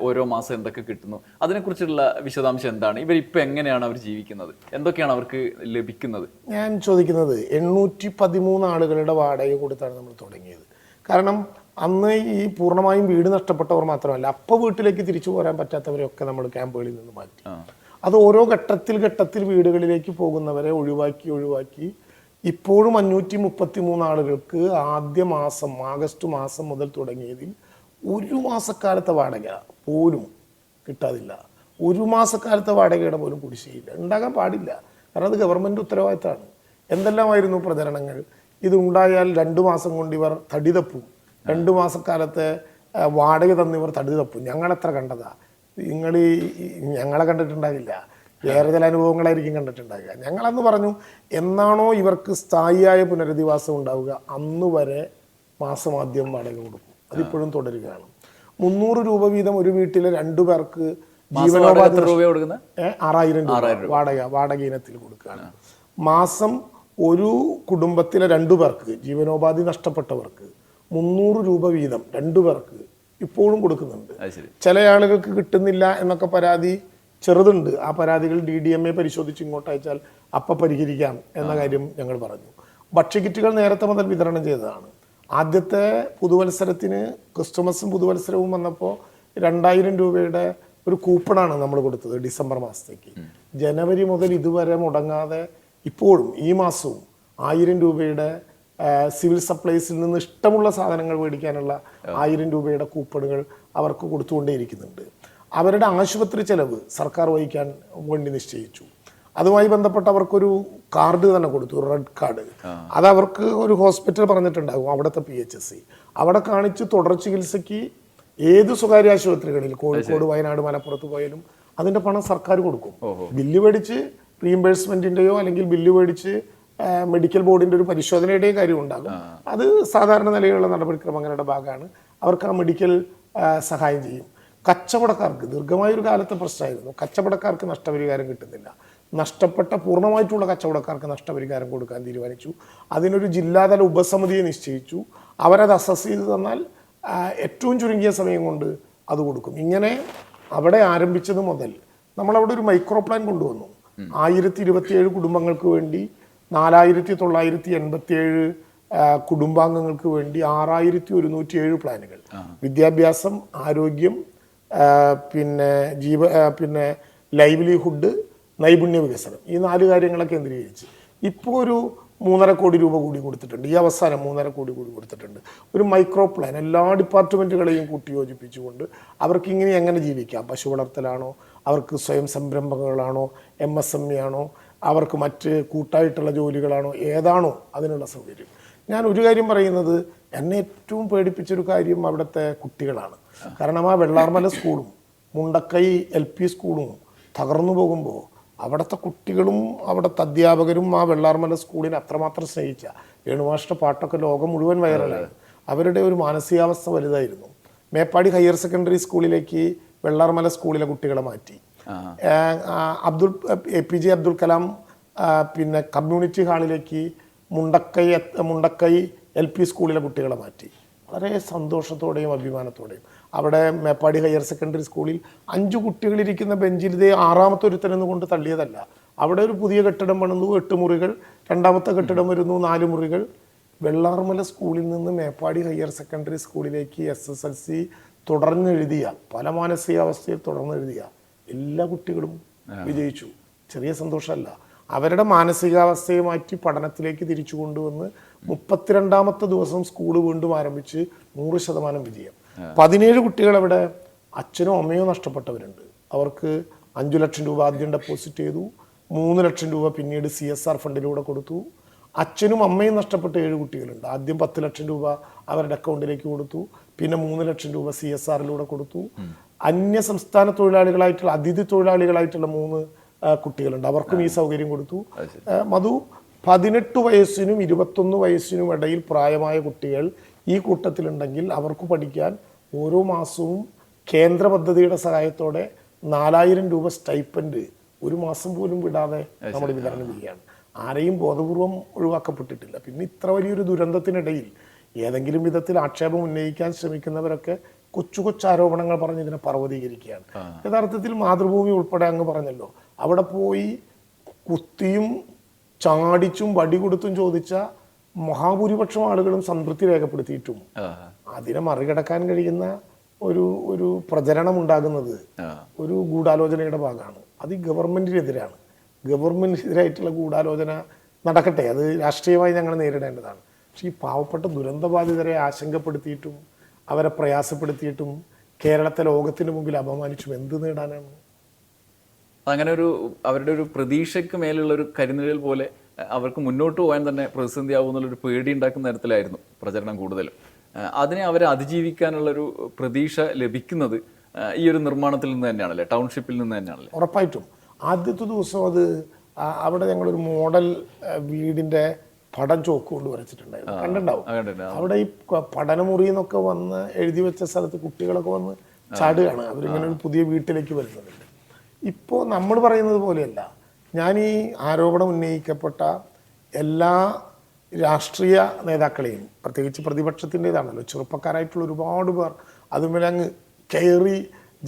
ഓരോ മാസം എന്തൊക്കെ കിട്ടുന്നു. അതിനെക്കുറിച്ചുള്ള വിശദാംശം എന്താണ്? ഇവരിപ്പോൾ എങ്ങനെയാണ് അവർ ജീവിക്കുന്നത്? എന്തൊക്കെയാണ് അവർക്ക് ലഭിക്കുന്നത്? ഞാൻ ചോദിക്കുന്നത് 813 ആളുകളുടെ വാടക കൊടുത്താണ് നമ്മൾ തുടങ്ങിയത്. കാരണം അന്ന് ഈ പൂർണ്ണമായും വീട് നഷ്ടപ്പെട്ടവർ മാത്രമല്ല, അപ്പോൾ വീട്ടിലേക്ക് തിരിച്ചു പോരാൻ പറ്റാത്തവരെയൊക്കെ നമ്മൾ ക്യാമ്പുകളിൽ നിന്ന് മാറ്റി. അത് ഓരോ ഘട്ടത്തിൽ വീടുകളിലേക്ക് പോകുന്നവരെ ഒഴിവാക്കി ഇപ്പോഴും 533 ആളുകൾക്ക് ആദ്യ മാസം ആഗസ്റ്റ് മാസം മുതൽ തുടങ്ങിയതിൽ 1 മാസക്കാലത്തെ വാടക പോലും കിട്ടാതില്ല. 1 മാസക്കാലത്തെ വാടകയുടെ പോലും കുടിശ്ശികയില്ല. ഉണ്ടാകാൻ പാടില്ല. കാരണം അത് ഗവൺമെൻറ് ഉത്തരവാദിത്തമാണ്. എന്തെല്ലാമായിരുന്നു പ്രചരണങ്ങൾ. ഇതുണ്ടായാൽ 2 മാസം കൊണ്ട് ഇവർ തടി തപ്പും, 2 മാസക്കാലത്തെ വാടക തന്നിവർ തടി തപ്പും. ഞങ്ങളെത്ര കണ്ടതാ, ഞങ്ങളെ കണ്ടിട്ടുണ്ടാകില്ല, വേറെ ചില അനുഭവങ്ങളായിരിക്കും കണ്ടിട്ടുണ്ടാകുക. ഞങ്ങളന്ന് പറഞ്ഞു, എന്നാണോ ഇവർക്ക് സ്ഥായിയായ പുനരധിവാസം ഉണ്ടാവുക അന്ന് വരെ മാസമാദ്യം വാടക കൊടുക്കും. അതിപ്പോഴും തുടരുകയാണ്. 300 രൂപ വീതം ഒരു വീട്ടിലെ 2 പേർക്ക് ജീവനോപാധി 6000 രൂപ വാടക ഇനത്തിൽ കൊടുക്കുകയാണ്. മാസം ഒരു കുടുംബത്തിലെ 2 പേർക്ക് ജീവനോപാധി നഷ്ടപ്പെട്ടവർക്ക് 300 രൂപ വീതം 2 പേർക്ക് ഇപ്പോഴും കൊടുക്കുന്നുണ്ട്. അത് ശരി. ചില ആളുകൾക്ക് കിട്ടുന്നില്ല എന്നൊക്കെ പരാതി ചെറുതുണ്ട്. ആ പരാതികൾ DDMA പരിശോധിച്ച് ഇങ്ങോട്ട് അയച്ചാൽ പരിഹരിക്കാം എന്ന കാര്യം ഞങ്ങൾ പറഞ്ഞു. ഭക്ഷ്യക്കിറ്റുകൾ നേരത്തെ മുതൽ വിതരണം ചെയ്തതാണ്. ആദ്യത്തെ പുതുവത്സരത്തിന് ക്രിസ്തുമസും പുതുവത്സരവും വന്നപ്പോൾ 2000 രൂപയുടെ ഒരു കൂപ്പണാണ് നമ്മൾ കൊടുത്തത് ഡിസംബർ മാസത്തേക്ക്. ജനുവരി മുതൽ ഇതുവരെ മുടങ്ങാതെ ഇപ്പോഴും ഈ മാസവും 1000 രൂപയുടെ സിവിൽ സപ്ലൈസിൽ നിന്ന് ഇഷ്ടമുള്ള സാധനങ്ങൾ മേടിക്കാനുള്ള 1000 രൂപയുടെ കൂപ്പണുകൾ അവർക്ക് കൊടുത്തുകൊണ്ടേയിരിക്കുന്നുണ്ട്. അവരുടെ ആശുപത്രി ചെലവ് സർക്കാർ വഹിക്കാൻ വേണ്ടി നിശ്ചയിച്ചു. അതുമായി ബന്ധപ്പെട്ട് അവർക്കൊരു കാർഡ് തന്നെ കൊടുത്തു, റെഡ് കാർഡ്. അത് അവർക്ക് ഒരു ഹോസ്പിറ്റൽ പറഞ്ഞിട്ടുണ്ടാകും, അവിടുത്തെ PHC അവിടെ കാണിച്ച് തുടർ ചികിത്സയ്ക്ക് ഏത് സ്വകാര്യ ആശുപത്രികളിൽ കോഴിക്കോട്, വയനാട്, മലപ്പുറത്ത് പോയാലും അതിന്റെ പണം സർക്കാർ കൊടുക്കും. ബില്ല് മേടിച്ച് റീഇംബേഴ്സ്മെന്റിന്റെയോ അല്ലെങ്കിൽ ബില്ല് മേടിച്ച് മെഡിക്കൽ ബോർഡിന്റെ ഒരു പരിശോധനയുടെയും കാര്യം ഉണ്ടാകും. അത് സാധാരണ നിലയിലുള്ള നടപടിക്രമങ്ങളുടെ ഭാഗമാണ്. അവർക്ക് ആ മെഡിക്കൽ സഹായം ചെയ്യും. കച്ചവടക്കാർക്ക് ദീർഘമായൊരു കാലത്തെ പ്രശ്നമായിരുന്നു. കച്ചവടക്കാർക്ക് നഷ്ടപരിഹാരം കിട്ടുന്നില്ല. നഷ്ടപ്പെട്ട പൂർണ്ണമായിട്ടുള്ള കച്ചവടക്കാർക്ക് നഷ്ടപരിഹാരം കൊടുക്കാൻ തീരുമാനിച്ചു. അതിനൊരു ജില്ലാതല ഉപസമിതിയെ നിശ്ചയിച്ചു. അവരത് അസസ് ചെയ്ത് തന്നാൽ ഏറ്റവും ചുരുങ്ങിയ സമയം കൊണ്ട് അത് കൊടുക്കും. ഇങ്ങനെ അവിടെ ആരംഭിച്ചത് മുതൽ നമ്മളവിടെ ഒരു മൈക്രോ പ്ലാൻ കൊണ്ടുവന്നു. 1027 കുടുംബങ്ങൾക്ക് വേണ്ടി 4987 കുടുംബാംഗങ്ങൾക്ക് വേണ്ടി 6107 പ്ലാനുകൾ. വിദ്യാഭ്യാസം, ആരോഗ്യം, പിന്നെ ലൈവ്ലിഹുഡ്, നൈപുണ്യ വികസനം, ഈ 4 കാര്യങ്ങളെ കേന്ദ്രീകരിച്ച് ഇപ്പോൾ ഒരു 3.5 കോടി രൂപ കൂടി കൊടുത്തിട്ടുണ്ട്. ഈ അവസാനം 3.5 കോടി കൂടി കൊടുത്തിട്ടുണ്ട്. ഒരു മൈക്രോ പ്ലാൻ എല്ലാ ഡിപ്പാർട്ട്മെൻറ്റുകളെയും കൂട്ടിയോജിപ്പിച്ചുകൊണ്ട് അവർക്ക് ഇങ്ങനെ എങ്ങനെ ജീവിക്കാം. പശു വളർത്തലാണോ, അവർക്ക് സ്വയം സംരംഭങ്ങളാണോ, MSME ആണോ, അവർക്ക് മറ്റ് കൂട്ടായിട്ടുള്ള ജോലികളാണോ, ഏതാണോ അതിനുള്ള സൗകര്യം. ഞാൻ ഒരു കാര്യം പറയുന്നത്, എന്നെ ഏറ്റവും പേടിപ്പിച്ചൊരു കാര്യം അവിടുത്തെ കുട്ടികളാണ്. കാരണം ആ വെള്ളാർമല സ്കൂളും മുണ്ടക്കൈ LP സ്കൂളും തകർന്നു പോകുമ്പോൾ അവിടുത്തെ കുട്ടികളും അവിടുത്തെ അധ്യാപകരും ആ വെള്ളാർമല സ്കൂളിനെ അത്രമാത്രം സ്നേഹിച്ച വേണുമാഷ്ട പാട്ടൊക്കെ ലോകം മുഴുവൻ വൈറലാണ്. അവരുടെ ഒരു മാനസികാവസ്ഥ വലുതായിരുന്നു. മേപ്പാടി ഹയർ സെക്കൻഡറി സ്കൂളിലേക്ക് വെള്ളാർമല സ്കൂളിലെ കുട്ടികളെ മാറ്റി. APJ അബ്ദുൽ കലാം പിന്നെ കമ്മ്യൂണിറ്റി ഹാളിലേക്ക് മുണ്ടക്കൈ LP സ്കൂളിലെ കുട്ടികളെ മാറ്റി. വളരെ സന്തോഷത്തോടെയും അഭിമാനത്തോടെയും. അവിടെ മേപ്പാടി ഹയർ സെക്കൻഡറി സ്കൂളിൽ 5 കുട്ടികളിരിക്കുന്ന ബെഞ്ചിൽ ഇതേ 6ാമത്തെ ഒരുത്തനെന്ന് കൊണ്ട് തള്ളിയതല്ല. അവിടെ ഒരു പുതിയ കെട്ടിടം പണിതു, 8 മുറികൾ, 2ാമത്തെ കെട്ടിടം വരുന്നു, 4 മുറികൾ. വെള്ളാർമല സ്കൂളിൽ നിന്ന് മേപ്പാടി ഹയർ സെക്കൻഡറി സ്കൂളിലേക്ക് SSLC തുടർന്നെഴുതിയ, പല മാനസികാവസ്ഥയിൽ തുടർന്നെഴുതിയ എല്ലാ കുട്ടികളും വിജയിച്ചു. ചെറിയ സന്തോഷമല്ല. അവരുടെ മാനസികാവസ്ഥയെ മാറ്റി പഠനത്തിലേക്ക് തിരിച്ചു കൊണ്ടുവന്ന് 32ാമത്തെ ദിവസം സ്കൂൾ വീണ്ടും ആരംഭിച്ച് 100% വിജയം. 17 കുട്ടികൾ അവിടെ അച്ഛനോ അമ്മയോ നഷ്ടപ്പെട്ടവരുണ്ട്. അവർക്ക് 5 ലക്ഷം രൂപ ആദ്യം ഡെപ്പോസിറ്റ് ചെയ്തു, 3 ലക്ഷം രൂപ പിന്നീട് CSR ഫണ്ടിലൂടെ കൊടുത്തു. അച്ഛനും അമ്മയും നഷ്ടപ്പെട്ട 7 കുട്ടികളുണ്ട്. ആദ്യം 10 ലക്ഷം രൂപ അവരുടെ അക്കൗണ്ടിലേക്ക് കൊടുത്തു, പിന്നെ 3 ലക്ഷം രൂപ CSRലൂടെ കൊടുത്തു. അന്യ സംസ്ഥാന തൊഴിലാളികളായിട്ടുള്ള, അതിഥി തൊഴിലാളികളായിട്ടുള്ള 3 കുട്ടികളുണ്ട്. അവർക്കും ഈ സൗകര്യം കൊടുത്തു. മധു, 18 വയസ്സിനും 21 വയസ്സിനും ഇടയിൽ പ്രായമായ കുട്ടികൾ ഈ കൂട്ടത്തിലുണ്ടെങ്കിൽ അവർക്ക് പഠിക്കാൻ ഓരോ മാസവും കേന്ദ്ര പദ്ധതിയുടെ സഹായത്തോടെ 4000 രൂപ സ്റ്റൈപ്പൻഡ് ഒരു മാസം പോലും വിടാതെ നമ്മൾ വിതരണം ചെയ്യുകയാണ്. ആരെയും ബോധപൂർവം ഒഴിവാക്കപ്പെട്ടിട്ടില്ല. പിന്നെ ഇത്ര വലിയൊരു ദുരന്തത്തിനിടയിൽ ഏതെങ്കിലും വിധത്തിൽ ആക്ഷേപം ഉന്നയിക്കാൻ ശ്രമിക്കുന്നവരൊക്കെ കൊച്ചു ആരോപണങ്ങൾ പറഞ്ഞ് ഇതിനെ പർവ്വതീകരിക്കുകയാണ്. യഥാർത്ഥത്തിൽ മാതൃഭൂമി ഉൾപ്പെടെ അങ്ങ് പറഞ്ഞല്ലോ, അവിടെ പോയി കുത്തിയും ചാടിച്ചും വടി കൊടുത്തും ചോദിച്ച മഹാഭൂരിപക്ഷം ആളുകളും സംതൃപ്തി രേഖപ്പെടുത്തിയിട്ടും അതിനെ മറികടക്കാൻ കഴിയുന്ന ഒരു പ്രചരണം ഉണ്ടാകുന്നത് ഒരു ഗൂഢാലോചനയുടെ ഭാഗമാണ്. അത് ഈ ഗവൺമെന്റിനെതിരാണ്. ഗവൺമെന്റിനെതിരായിട്ടുള്ള ഗൂഢാലോചന നടക്കട്ടെ, അത് രാഷ്ട്രീയമായി ഞങ്ങൾ നേരിടേണ്ടതാണ്. പക്ഷെ ഈ പാവപ്പെട്ട ദുരന്തബാധിതരെ ആശങ്കപ്പെടുത്തിയിട്ടും അവരെ പ്രയാസപ്പെടുത്തിയിട്ടും കേരളത്തെ ലോകത്തിന് മുമ്പിൽ അപമാനിച്ചും എന്ത് നേടാനാണ്? അങ്ങനെ അവരുടെ ഒരു പ്രതീക്ഷയ്ക്ക് മേലുള്ള ഒരു കരിനിഴൽ പോലെ അവർക്ക് മുന്നോട്ട് പോകാൻ തന്നെ പ്രതിസന്ധിയാവും എന്നുള്ളൊരു പേടി ഉണ്ടാക്കുന്ന തരത്തിലായിരുന്നു പ്രചരണം കൂടുതലും. അതിനെ അവരെ അതിജീവിക്കാനുള്ളൊരു പ്രതീക്ഷ ലഭിക്കുന്നത് ഈ ഒരു നിർമ്മാണത്തിൽ നിന്ന് തന്നെയാണല്ലേ, ടൗൺഷിപ്പിൽ നിന്ന് തന്നെയാണല്ലേ? ഉറപ്പായിട്ടും. ആദ്യത്തെ ദിവസം അത് അവിടെ ഞങ്ങളൊരു മോഡൽ വീടിന്റെ പടം ചോക്ക് കൊണ്ട് വരച്ചിട്ടുണ്ടായിരുന്നു, കണ്ടിട്ടുണ്ടാവും. അവിടെ ഈ പഠനമുറി എന്നൊക്കെ വന്ന് എഴുതി വെച്ച സ്ഥലത്ത് കുട്ടികളൊക്കെ വന്ന് ചാടുകയാണ്. അവരിങ്ങനെ ഒരു പുതിയ വീട്ടിലേക്ക് വരുന്നുണ്ട്. ഇപ്പോൾ നമ്മൾ പറയുന്നത് പോലെയല്ല. ഞാൻ ഈ ആരോപണം ഉന്നയിക്കപ്പെട്ട എല്ലാ രാഷ്ട്രീയ നേതാക്കളെയും, പ്രത്യേകിച്ച് പ്രതിപക്ഷത്തിൻ്റെതാണല്ലോ, ചെറുപ്പക്കാരായിട്ടുള്ള ഒരുപാട് പേർ അതുപോലെ അങ്ങ് കയറി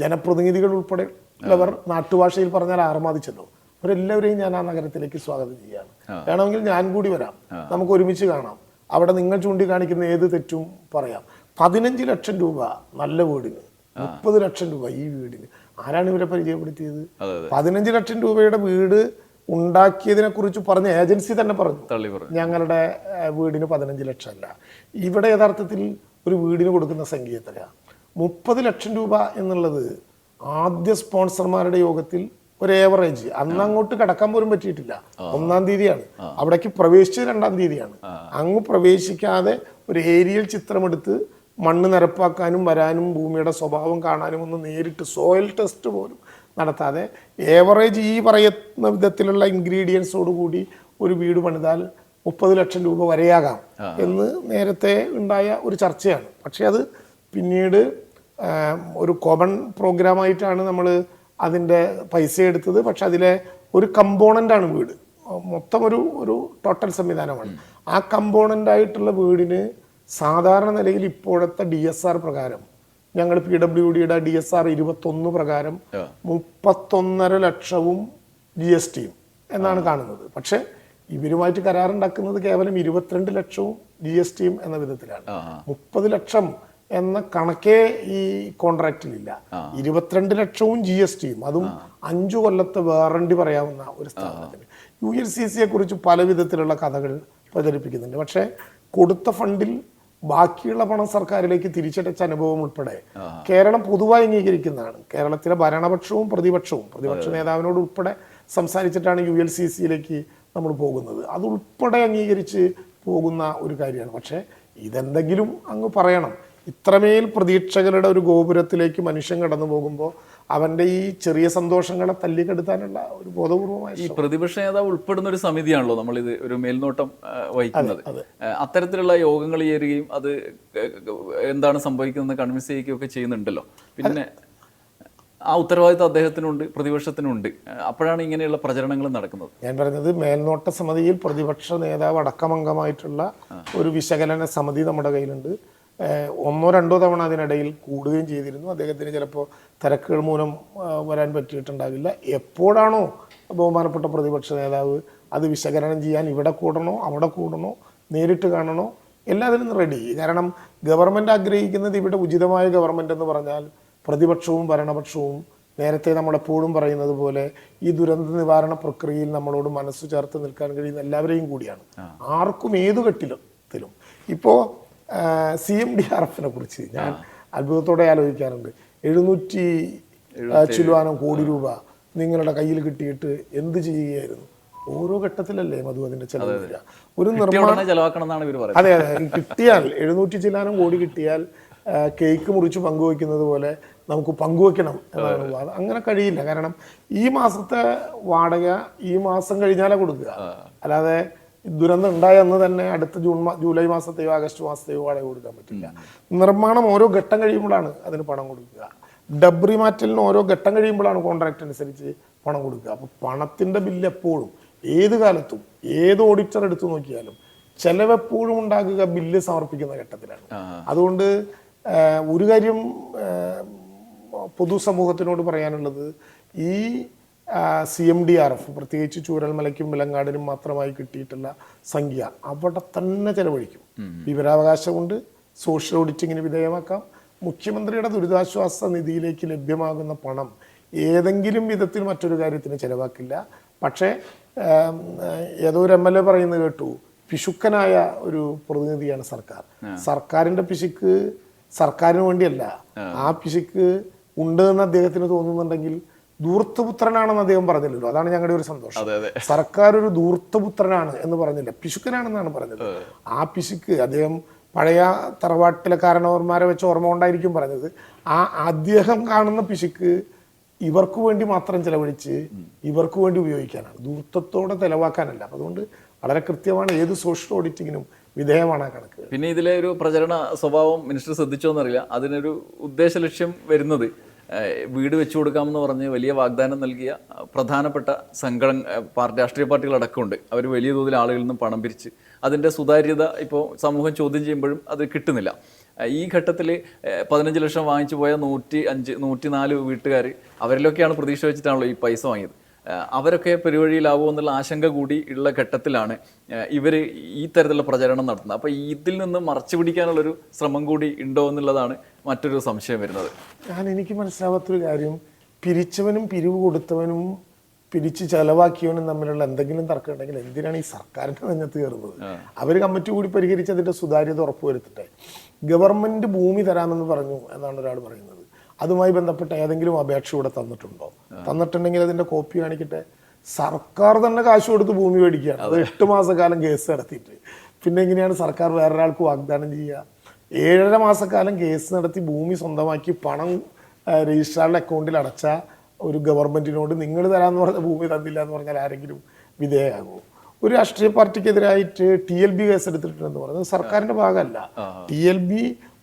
ജനപ്രതിനിധികൾ ഉൾപ്പെടെ ഉള്ളവർ നാട്ടുഭാഷയിൽ പറഞ്ഞാൽ ആർമാദിച്ചല്ലോ. അവരെല്ലാവരെയും ഞാൻ ആ നഗരത്തിലേക്ക് സ്വാഗതം ചെയ്യുകയാണ്. വേണമെങ്കിൽ ഞാൻ കൂടി വരാം, നമുക്ക് ഒരുമിച്ച് കാണാം, അവിടെ നിങ്ങൾ ചൂണ്ടിക്കാണിക്കുന്ന ഏത് തെറ്റും പറയാം. 15 ലക്ഷം രൂപ നല്ല വീടിന്, 30 ലക്ഷം രൂപ ഈ വീടിന്. ആരാണ് ഇവരെ പരിചയപ്പെടുത്തിയത്? 15 ലക്ഷം രൂപയുടെ വീട് ഉണ്ടാക്കിയതിനെ കുറിച്ച് പറഞ്ഞ ഏജൻസി തന്നെ പറഞ്ഞു ഞങ്ങളുടെ വീടിന് 15 ലക്ഷം അല്ല. ഇവിടെ യഥാർത്ഥത്തിൽ ഒരു വീടിന് കൊടുക്കുന്ന സംഖ്യ എത്രയാണ്? 30 ലക്ഷം രൂപ എന്നുള്ളത് ആദ്യ സ്പോൺസർമാരുടെ യോഗത്തിൽ ഒരു ഏവറേജ്, അന്ന് അങ്ങോട്ട് കടക്കാൻ പോലും പറ്റിയിട്ടില്ല. 1-ാം തീയതിയാണ്, അവിടേക്ക് പ്രവേശിച്ചത് 2-ാം തീയതിയാണ്. അങ്ങ് പ്രവേശിക്കാതെ ഒരു ഏരിയൽ ചിത്രമെടുത്ത് മണ്ണ് നിരപ്പാക്കാനും വരാനും ഭൂമിയുടെ സ്വഭാവം കാണാനും ഒന്ന് നേരിട്ട് സോയിൽ ടെസ്റ്റ് പോലും നടത്താതെ ഏവറേജ് ഈ പറയുന്ന വിധത്തിലുള്ള ഇൻഗ്രീഡിയൻസോട് കൂടി ഒരു വീട് പണിതാൽ 30 ലക്ഷം രൂപ വരെയാകാം എന്ന് നേരത്തെ ഉണ്ടായ ഒരു ചർച്ചയാണ്. പക്ഷെ അത് പിന്നീട് ഒരു കോമൺ പ്രോഗ്രാമായിട്ടാണ് നമ്മൾ അതിൻ്റെ പൈസ എടുത്തത്. പക്ഷെ അതിലെ ഒരു കമ്പോണൻ്റാണ് വീട്, മൊത്തം ഒരു ടോട്ടൽ സംവിധാനമാണ്. ആ കമ്പോണൻ്റായിട്ടുള്ള വീടിന് സാധാരണ നിലയിൽ ഇപ്പോഴത്തെ DSR പ്രകാരം, ഞങ്ങൾ PWDയുടെ DSR 21 പ്രകാരം 31.5 ലക്ഷവും GST എന്നാണ് കാണുന്നത്. പക്ഷെ ഇവരുമായിട്ട് കരാറുണ്ടാക്കുന്നത് കേവലം 22 ലക്ഷവും GST എന്ന വിധത്തിലാണ്. 30 ലക്ഷം എന്ന കണക്കേ ഈ കോൺട്രാക്റ്റിലില്ല. 22 ലക്ഷവും GST, അതും 5 കൊല്ലത്തെ വാറണ്ടി പറയാവുന്ന ഒരു സ്ഥാപനത്തിന്. ULCCയെ കുറിച്ച് പല വിധത്തിലുള്ള കഥകൾ പ്രചരിപ്പിക്കുന്നുണ്ട്. പക്ഷെ കൊടുത്ത ഫണ്ടിൽ ബാക്കിയുള്ള പണം സർക്കാരിലേക്ക് തിരിച്ചടച്ച അനുഭവം ഉൾപ്പെടെ കേരളം പൊതുവായി അംഗീകരിക്കുന്നതാണ്. കേരളത്തിലെ ഭരണപക്ഷവും പ്രതിപക്ഷ നേതാവിനോട് ഉൾപ്പെടെ സംസാരിച്ചിട്ടാണ് ULCCയിലേക്ക് നമ്മൾ പോകുന്നത്. അതുൾപ്പെടെ അംഗീകരിച്ച് പോകുന്ന ഒരു കാര്യമാണ്. പക്ഷെ ഇതെന്തെങ്കിലും അങ്ങ് പറയണം. ഇത്രമേൽ പ്രതീക്ഷകളുടെ ഒരു ഗോപുരത്തിലേക്ക് മനുഷ്യൻ കടന്നു പോകുമ്പോൾ അവന്റെ ഈ ചെറിയ സന്തോഷങ്ങളെ തല്ലിക്കെടുത്താനുള്ള ഒരു ബോധപൂർവമായ ഈ പ്രതിപക്ഷ നേതാവ് ഉൾപ്പെടുന്ന ഒരു സമിതിയാണല്ലോ നമ്മളിത് ഒരു മേൽനോട്ടം വഹിക്കുന്നത്. അത്തരത്തിലുള്ള യോഗങ്ങൾ ചേരുകയും അത് എന്താണ് സംഭവിക്കുന്നത് കൺവിൻസ് ചെയ്യുകയൊക്കെ ചെയ്യുന്നുണ്ടല്ലോ. പിന്നെ ആ ഉത്തരവാദിത്വം അദ്ദേഹത്തിനുണ്ട്, പ്രതിപക്ഷത്തിനുണ്ട്. അപ്പോഴാണ് ഇങ്ങനെയുള്ള പ്രചരണങ്ങൾ നടക്കുന്നത്. ഞാൻ പറയുന്നത് മേൽനോട്ട സമിതിയിൽ പ്രതിപക്ഷ നേതാവ് അടക്കമംഗമായിട്ടുള്ള ഒരു വിശകലന സമിതി നമ്മുടെ കയ്യിലുണ്ട്. 1-2 തവണ അതിനിടയിൽ കൂടുകയും ചെയ്തിരുന്നു. അദ്ദേഹത്തിന് ചിലപ്പോൾ തിരക്കുകൾ മൂലം വരാൻ പറ്റിയിട്ടുണ്ടാവില്ല. എപ്പോഴാണോ ബഹുമാനപ്പെട്ട പ്രതിപക്ഷ നേതാവ് അത് വിശകലനം ചെയ്യാൻ ഇവിടെ കൂടണോ അവിടെ കൂടണോ നേരിട്ട് കാണണോ എല്ലാത്തിനും റെഡി. കാരണം ഗവൺമെൻറ് ആഗ്രഹിക്കുന്നത് ഇവിടെ ഉചിതമായ ഗവൺമെൻറ് എന്ന് പറഞ്ഞാൽ പ്രതിപക്ഷവും ഭരണപക്ഷവും നേരത്തെ നമ്മളെപ്പോഴും പറയുന്നത് പോലെ ഈ ദുരന്ത നിവാരണ പ്രക്രിയയിൽ നമ്മളോട് മനസ്സ് ചേർത്ത് നിൽക്കാൻ കഴിയുന്ന എല്ലാവരെയും കൂടിയാണ്. ആർക്കും ഏതു ഘട്ടത്തിലും. ഇപ്പോൾ CMDRFനെ കുറിച്ച് ഞാൻ അത്ഭുതത്തോടെ ആലോചിക്കാറുണ്ട്. 700 ചില്ലുവാനം കോടി രൂപ നിങ്ങളുടെ കയ്യിൽ കിട്ടിയിട്ട് എന്ത് ചെയ്യുകയായിരുന്നു? ഓരോ ഘട്ടത്തിലല്ലേ മധു അതിന്റെ ചെലവ് വരിക. ഒരു നിർമ്മാണം അതെ കിട്ടിയാൽ 700 ചില്ലാനം കോടി കിട്ടിയാൽ കേക്ക് മുറിച്ച് പങ്കുവെക്കുന്നത് പോലെ നമുക്ക് പങ്കുവെക്കണം എന്നാണ്. അങ്ങനെ കഴിയില്ല. കാരണം ഈ മാസത്തെ വാടക ഈ മാസം കഴിഞ്ഞാലേ കൊടുക്കുക. അല്ലാതെ ദുരന്തം ഉണ്ടായ അന്ന് തന്നെ അടുത്ത ജൂലൈ മാസത്തെയോ ആഗസ്റ്റ് മാസത്തെയോ വാടക കൊടുക്കാൻ പറ്റില്ല. നിർമ്മാണം ഓരോ ഘട്ടം കഴിയുമ്പോഴാണ് അതിന് പണം കൊടുക്കുക. ഡബ്രി മാറ്റലിന് ഓരോ ഘട്ടം കഴിയുമ്പോഴാണ് കോൺട്രാക്ട് അനുസരിച്ച് പണം കൊടുക്കുക. അപ്പോൾ പണത്തിന്റെ ബില്ല് എപ്പോഴും ഏത് കാലത്തും ഏത് ഓഡിറ്റർ എടുത്തു നോക്കിയാലും ചെലവെപ്പോഴും ഉണ്ടാകുക ബില്ല് സമർപ്പിക്കുന്ന ഘട്ടത്തിലാണ്. അതുകൊണ്ട് ഒരു കാര്യം പൊതുസമൂഹത്തിനോട് പറയാനുള്ളത്, ഈ CMDRF പ്രത്യേകിച്ച് ചൂരൽമലയ്ക്കും വിലങ്ങാടിനും മാത്രമായി കിട്ടിയിട്ടുള്ള സംഖ്യ അവിടെ തന്നെ ചെലവഴിക്കും. വിവരാവകാശമുണ്ട്, സോഷ്യൽ ഓഡിറ്റിങ്ങിന് വിധേയമാക്കാം. മുഖ്യമന്ത്രിയുടെ ദുരിതാശ്വാസ നിധിയിലേക്ക് ലഭ്യമാകുന്ന പണം ഏതെങ്കിലും വിധത്തിൽ മറ്റൊരു കാര്യത്തിന് ചെലവാക്കില്ല. പക്ഷേ ഏതോ ഒരു MLA പറയുന്നത് കേട്ടു, പിശുക്കനായ ഒരു പ്രതിനിധിയാണ് സർക്കാർ. സർക്കാരിന്റെ പിശുക്ക് സർക്കാരിന് വേണ്ടിയല്ല, ആ പിശുക്ക് ഉണ്ട് എന്ന് അദ്ദേഹത്തിന് തോന്നുന്നുണ്ടെങ്കിൽ ധൂർത്തപുത്രനാണെന്ന് അദ്ദേഹം പറഞ്ഞില്ലല്ലോ. അതാണ് ഞങ്ങളുടെ ഒരു സന്തോഷം. സർക്കാർ ഒരു ധൂർത്തപുത്രനാണ് എന്ന് പറഞ്ഞില്ല, പിശുക്കനാണെന്നാണ് പറഞ്ഞത്. ആ പിശുക്ക് അദ്ദേഹം പഴയ തറവാട്ടിലെ കാരണവർമാരെ വെച്ച് ഓർമ്മ കൊണ്ടായിരിക്കും പറഞ്ഞത്. ആ അദ്ദേഹം കാണുന്ന പിശുക്ക് ഇവർക്ക് വേണ്ടി മാത്രം ചെലവഴിച്ച് ഇവർക്ക് വേണ്ടി ഉപയോഗിക്കാനാണ്, ധൂർത്തത്തോടെ ചെലവാക്കാനല്ല. അതുകൊണ്ട് വളരെ കൃത്യമാണ്, ഏത് സോഷ്യൽ ഓഡിറ്റിങ്ങിനും വിധേയമാണ് ആ കണക്ക്. പിന്നെ ഇതിലെ ഒരു പ്രചരണ സ്വഭാവം മിനിസ്റ്റർ ശ്രദ്ധിച്ചോന്നറിയില്ല. അതിനൊരു ഉദ്ദേശ ലക്ഷ്യം വരുന്നത് വീട് വെച്ചു കൊടുക്കാമെന്ന് പറഞ്ഞ് വലിയ വാഗ്ദാനം നൽകിയ പ്രധാനപ്പെട്ട രാഷ്ട്രീയ പാർട്ടികളടക്കമുണ്ട്. അവർ വലിയ തോതിൽ ആളുകളിൽ നിന്നും പണം പിരിച്ച് അതിൻ്റെ സുതാര്യത ഇപ്പോൾ സമൂഹം ചോദ്യം ചെയ്യുമ്പോഴും അത് കിട്ടുന്നില്ല. ഈ ഘട്ടത്തിൽ 15 ലക്ഷം വാങ്ങിച്ചു പോയ 104 വീട്ടുകാർ അവരിലൊക്കെയാണ് പ്രതീക്ഷ വെച്ചിട്ടാണല്ലോ ഈ പൈസ വാങ്ങിയത്. അവരൊക്കെ പെരുവഴിയിലാവുമോ എന്നുള്ള ആശങ്ക കൂടി ഉള്ള ഘട്ടത്തിലാണ് ഇവർ ഈ തരത്തിലുള്ള പ്രചരണം നടത്തുന്നത്. അപ്പോൾ ഇതിൽ നിന്ന് മറച്ചു പിടിക്കാനുള്ളൊരു ശ്രമം കൂടി ഉണ്ടോ എന്നുള്ളതാണ് മറ്റൊരു സംശയം വരുന്നത്. എനിക്ക് മനസ്സിലാവാത്തൊരു കാര്യം, പിരിച്ചവനും പിരിവ് കൊടുത്തവനും പിരിച്ച് ചെലവാക്കിയവനും തമ്മിലുള്ള എന്തെങ്കിലും തർക്കം ഉണ്ടെങ്കിൽ എന്തിനാണ് ഈ സർക്കാരിന്റെ രംഗത്ത് കയറുന്നത്? അവർ കമ്മിറ്റി കൂടി പരിഹരിച്ച് അതിന്റെ സുതാര്യത ഉറപ്പുവരുത്തട്ടെ. ഗവൺമെന്റ് ഭൂമി തരാമെന്ന് പറഞ്ഞു എന്നാണ് ഒരാൾ പറയുന്നത്. അതുമായി ബന്ധപ്പെട്ട ഏതെങ്കിലും അപേക്ഷ ഇവിടെ തന്നിട്ടുണ്ടോ? തന്നിട്ടുണ്ടെങ്കിൽ അതിന്റെ കോപ്പി കാണിക്കട്ടെ. സർക്കാർ തന്നെ കാശ് കൊടുത്ത് ഭൂമി മേടിക്കുകയാണ്. അത് 8 മാസക്കാലം കേസ് നടത്തിയിട്ട് പിന്നെ എങ്ങനെയാണ് സർക്കാർ വേറൊരാൾക്ക് വാഗ്ദാനം ചെയ്യുക? 7.5 മാസക്കാലം കേസ് നടത്തി ഭൂമി സ്വന്തമാക്കി പണം രജിസ്ട്രാറുടെ അക്കൗണ്ടിൽ അടച്ച ഒരു ഗവൺമെന്റിനോട് നിങ്ങൾ തരാമെന്ന് പറഞ്ഞ ഭൂമി തന്നില്ല എന്ന് പറഞ്ഞാൽ ആരെങ്കിലും വിധേയമാകുമോ? ഒരു രാഷ്ട്രീയ പാർട്ടിക്കെതിരായിട്ട് TLB കേസ് എടുത്തിട്ടുണ്ടെന്ന് പറയുന്നത് സർക്കാരിന്റെ ഭാഗമല്ല. TLB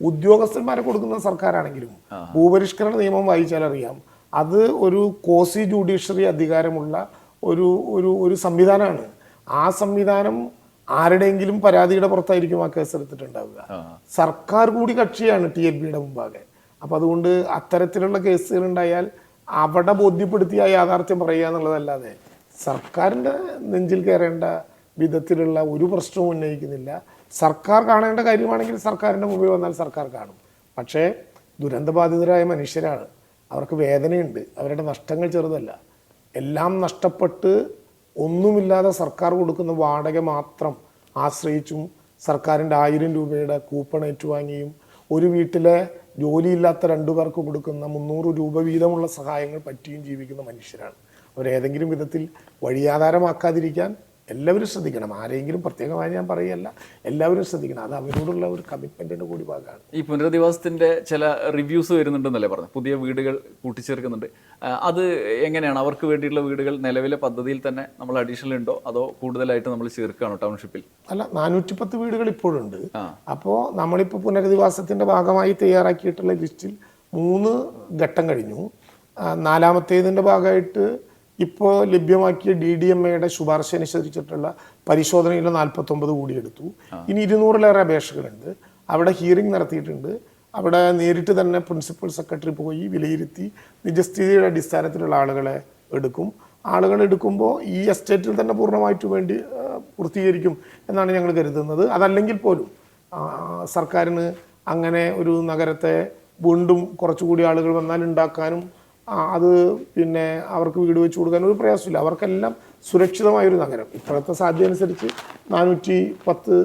ഉദ്യോഗസ്ഥന്മാരെ കൊടുക്കുന്ന സർക്കാരാണെങ്കിലും ഭൂപരിഷ്കരണ നിയമം വായിച്ചാൽ അറിയാം, അത് ഒരു കോസി ജുഡീഷ്യറി അധികാരമുള്ള ഒരു സംവിധാനമാണ്. ആ സംവിധാനം ആരുടെയെങ്കിലും പരാതിയുടെ പുറത്തായിരിക്കും ആ കേസ് എടുത്തിട്ടുണ്ടാവുക. സർക്കാർ കൂടി കക്ഷിയാണ് TLBയുടെ മുമ്പാകെ. അപ്പൊ അതുകൊണ്ട് അത്തരത്തിലുള്ള കേസുകൾ ഉണ്ടായാൽ അവിടെ ബോധ്യപ്പെടുത്തിയ യാഥാർത്ഥ്യം പറയുക എന്നുള്ളതല്ലാതെ സർക്കാരിന്റെ നെഞ്ചിൽ കയറേണ്ട വിധത്തിലുള്ള ഒരു പ്രശ്നവും ഉന്നയിക്കുന്നില്ല. സർക്കാർ കാണേണ്ട കാര്യമാണെങ്കിൽ സർക്കാരിന്റെ മുമ്പിൽ വന്നാൽ സർക്കാർ കാണും. പക്ഷേ ദുരന്തബാധിതരായ മനുഷ്യരാണ്, അവർക്ക് വേദനയുണ്ട്, അവരുടെ നഷ്ടങ്ങൾ ചെറുതല്ല. എല്ലാം നഷ്ടപ്പെട്ട് ഒന്നുമില്ലാതെ സർക്കാർ കൊടുക്കുന്ന വാടക മാത്രം ആശ്രയിച്ചും സർക്കാരിൻ്റെ 1000 രൂപയുടെ കൂപ്പൺ ഏറ്റുവാങ്ങിയും ഒരു വീട്ടിലെ ജോലിയില്ലാത്ത 2 പേർക്ക് കൊടുക്കുന്ന 300 രൂപ വീതമുള്ള സഹായങ്ങൾ പറ്റിയും ജീവിക്കുന്ന മനുഷ്യരാണ്. അവരേതെങ്കിലും വിധത്തിൽ വഴിയാധാരമാക്കാതിരിക്കാൻ എല്ലാവരും ശ്രദ്ധിക്കണം. ആരെങ്കിലും പ്രത്യേകമായി ഞാൻ പറയുകയല്ല, എല്ലാവരും ശ്രദ്ധിക്കണം. അത് അവരോടുള്ള ഒരു കമ്മിറ്റ്മെന്റിന്റെ കൂടി ഭാഗമാണ്. ഈ പുനരധിവാസത്തിന്റെ ചില റിവ്യൂസ് വരുന്നുണ്ടെന്നല്ലേ പറഞ്ഞു, പുതിയ വീടുകൾ കൂട്ടിച്ചേർക്കുന്നുണ്ട്. അത് എങ്ങനെയാണ്? അവർക്ക് വേണ്ടിയിട്ടുള്ള വീടുകൾ നിലവിലെ പദ്ധതിയിൽ തന്നെ നമ്മൾ അഡീഷണൽ ഉണ്ടോ അതോ കൂടുതലായിട്ട് നമ്മൾ ചേർക്കുകയാണോ ടൗൺഷിപ്പിൽ? അല്ല, 410 വീടുകൾ ഇപ്പോഴുണ്ട്. അപ്പോൾ നമ്മളിപ്പോൾ പുനരധിവാസത്തിന്റെ ഭാഗമായി തയ്യാറാക്കിയിട്ടുള്ള ലിസ്റ്റിൽ 3 ഘട്ടം കഴിഞ്ഞു. 4ാമത്തേതിന്റെ ഭാഗമായിട്ട് ഇപ്പോൾ ലഭ്യമാക്കിയ DDMAയുടെ ശുപാർശ അനുസരിച്ചിട്ടുള്ള പരിശോധനയിൽ 49 കൂടി എടുത്തു. ഇനി 200-ലേറെ അപേക്ഷകളുണ്ട്. അവിടെ ഹിയറിംഗ് നടത്തിയിട്ടുണ്ട്. അവിടെ നേരിട്ട് തന്നെ പ്രിൻസിപ്പൽ സെക്രട്ടറി പോയി വിലയിരുത്തി നിജസ്ഥിതിയുടെ അടിസ്ഥാനത്തിലുള്ള ആളുകളെ എടുക്കും. ആളുകൾ എടുക്കുമ്പോൾ ഈ എസ്റ്റേറ്റിൽ തന്നെ പൂർണ്ണമായിട്ട് വേണ്ടി പൂർത്തീകരിക്കും എന്നാണ് ഞങ്ങൾ കരുതുന്നത്. അതല്ലെങ്കിൽ പോലും സർക്കാരിന് അങ്ങനെ ഒരു നഗരത്തെ വീണ്ടും കുറച്ചുകൂടി ആളുകൾ വന്നാൽ ഉണ്ടാക്കാനും അത് പിന്നെ അവർക്ക് വീട് വെച്ച് കൊടുക്കാനും ഒരു പ്രയാസമില്ല. അവർക്കെല്ലാം സുരക്ഷിതമായൊരു നഗരം. ഇപ്പോഴത്തെ സാധ്യത അനുസരിച്ച് 410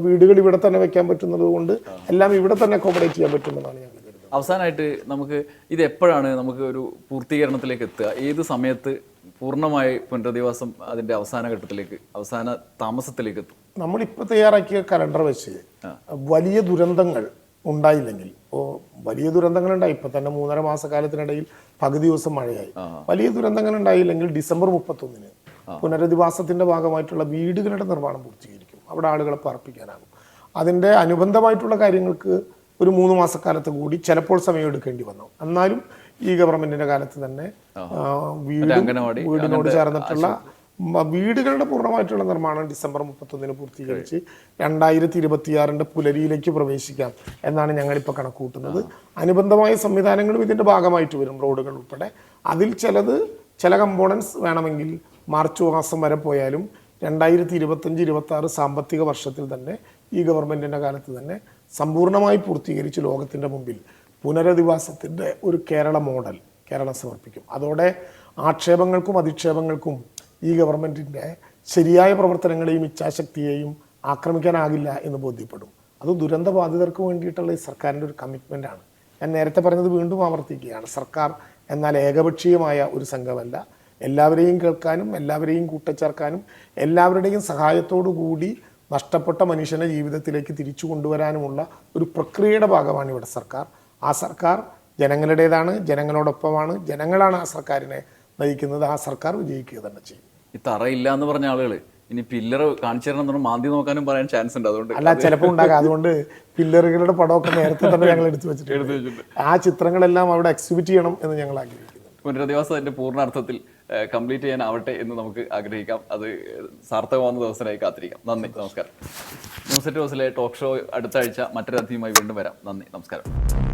വീടുകൾ ഇവിടെ തന്നെ വെക്കാൻ പറ്റുന്നത് കൊണ്ട് എല്ലാം ഇവിടെ തന്നെ അക്കോമഡേറ്റ് ചെയ്യാൻ പറ്റുമെന്നാണ് ഞങ്ങൾ കരുതുന്നത്. അവസാനമായിട്ട് നമുക്ക് ഇത് എപ്പോഴാണ് നമുക്ക് ഒരു പൂർത്തീകരണത്തിലേക്ക് എത്തുക? ഏത് സമയത്ത് പൂർണ്ണമായി പുനരധിവാസം അതിന്റെ അവസാന ഘട്ടത്തിലേക്ക്, അവസാന താമസത്തിലേക്ക് എത്തും? നമ്മളിപ്പോൾ തയ്യാറാക്കിയ കലണ്ടർ വെച്ച് വലിയ ദുരന്തങ്ങൾ ഉണ്ടായില്ലെങ്കിൽ, വലിയ ദുരന്തങ്ങൾ ഉണ്ടായി, ഇപ്പൊ തന്നെ 3.5 മാസക്കാലത്തിനിടയിൽ പകുതി ദിവസം മഴയായി. വലിയ ദുരന്തങ്ങൾ ഉണ്ടായില്ലെങ്കിൽ ഡിസംബർ 31-ന് പുനരധിവാസത്തിന്റെ ഭാഗമായിട്ടുള്ള വീടുകളുടെ നിർമ്മാണം പൂർത്തീകരിക്കും. അവിടെ ആളുകളെ പാർപ്പിക്കാനാകും. അതിന്റെ അനുബന്ധമായിട്ടുള്ള കാര്യങ്ങൾക്ക് ഒരു 3 മാസക്കാലത്ത് കൂടി ചിലപ്പോൾ സമയം എടുക്കേണ്ടി വന്നു. എന്നാലും ഈ ഗവൺമെന്റിന്റെ കാലത്ത് തന്നെ വീടിനോട് ചേർന്നിട്ടുള്ള വീടുകളുടെ പൂർണ്ണമായിട്ടുള്ള നിർമ്മാണം ഡിസംബർ 31-ന് പൂർത്തീകരിച്ച് 2026-ന്റെ പുലരിയിലേക്ക് പ്രവേശിക്കാം എന്നാണ് ഞങ്ങളിപ്പോൾ കണക്കൂട്ടുന്നത്. അനുബന്ധമായ സംവിധാനങ്ങളും ഇതിന്റെ ഭാഗമായിട്ട് വരും, റോഡുകൾ ഉൾപ്പെടെ. അതിൽ ചില കമ്പോണൻസ് വേണമെങ്കിൽ മാർച്ച് മാസം വരെ പോയാലും 2025-26 സാമ്പത്തിക വർഷത്തിൽ തന്നെ ഈ ഗവൺമെന്റിന്റെ കാലത്ത് തന്നെ സമ്പൂർണ്ണമായി പൂർത്തീകരിച്ച് ലോകത്തിന്റെ മുമ്പിൽ പുനരധിവാസത്തിന്റെ ഒരു കേരള മോഡൽ കേരളം സമർപ്പിക്കും. അതോടെ ആക്ഷേപങ്ങൾക്കും അധിക്ഷേപങ്ങൾക്കും ഈ ഗവൺമെന്റിന്റെ ശരിയായ പ്രവർത്തനങ്ങളെയും ഇച്ഛാശക്തിയെയും ആക്രമിക്കാനാകില്ല എന്ന് ബോധ്യപ്പെടും. അത് ദുരന്ത ബാധിതർക്ക് വേണ്ടിയിട്ടുള്ള ഈ സർക്കാരിൻ്റെ ഒരു കമ്മിറ്റ്മെൻ്റാണ്. ഞാൻ നേരത്തെ പറഞ്ഞത് വീണ്ടും ആവർത്തിക്കുകയാണ്. സർക്കാർ എന്നാൽ ഏകപക്ഷീയമായ ഒരു സംഘമല്ല. എല്ലാവരെയും കേൾക്കാനും എല്ലാവരെയും കൂട്ടിച്ചേർക്കാനും എല്ലാവരുടെയും സഹായത്തോടു കൂടി നഷ്ടപ്പെട്ട മനുഷ്യനെ ജീവിതത്തിലേക്ക് തിരിച്ചു കൊണ്ടുവരാനുമുള്ള ഒരു പ്രക്രിയയുടെ ഭാഗമാണ് ഇവിടെ സർക്കാർ. ആ സർക്കാർ ജനങ്ങളുടേതാണ്, ജനങ്ങളോടൊപ്പമാണ്, ജനങ്ങളാണ് ആ സർക്കാരിനെ നയിക്കുന്നത്. ആ സർക്കാർ വിജയിക്കുക തന്നെ ചെയ്യും. ഈ തറയില്ല എന്ന് പറഞ്ഞ ആളുകൾ ഇനി പില്ലർ കാണിച്ചു തരണം എന്ന് മാന്തി നോക്കാനും പറയാൻ ചാൻസ് ഉണ്ട്. അതുകൊണ്ട് അല്ല, ചിലപ്പോൾ ഉണ്ടാകാം. അതുകൊണ്ട് പില്ലറുകളുടെ പടമൊക്കെ നേരത്തെ തന്നെ ഞങ്ങൾ എടുത്തു വെച്ചിട്ടുണ്ട്. ആ ചിത്രങ്ങളെല്ലാം അവിടെ എക്സിബിറ്റ് ചെയ്യണം എന്ന് ഞങ്ങൾ ആഗ്രഹിക്കുന്നുണ്ട്. പുനരധിവാസത്തിന്റെ പൂർണ്ണാർത്ഥത്തിൽ കംപ്ലീറ്റ് ചെയ്യാനാവട്ടെ എന്ന് നമുക്ക് ആഗ്രഹിക്കാം. അത് സാർത്ഥകമാകുന്ന ദിവസത്തിനായി കാത്തിരിക്കാം. നന്ദി, നമസ്കാരം. ന്യൂസ് അറ്റ് ഹൗസിലെ ടോക്ക് ഷോ അടുത്ത ആഴ്ച മറ്റൊരു അതിഥിയുമായി വീണ്ടും വരാം. നന്ദി, നമസ്കാരം.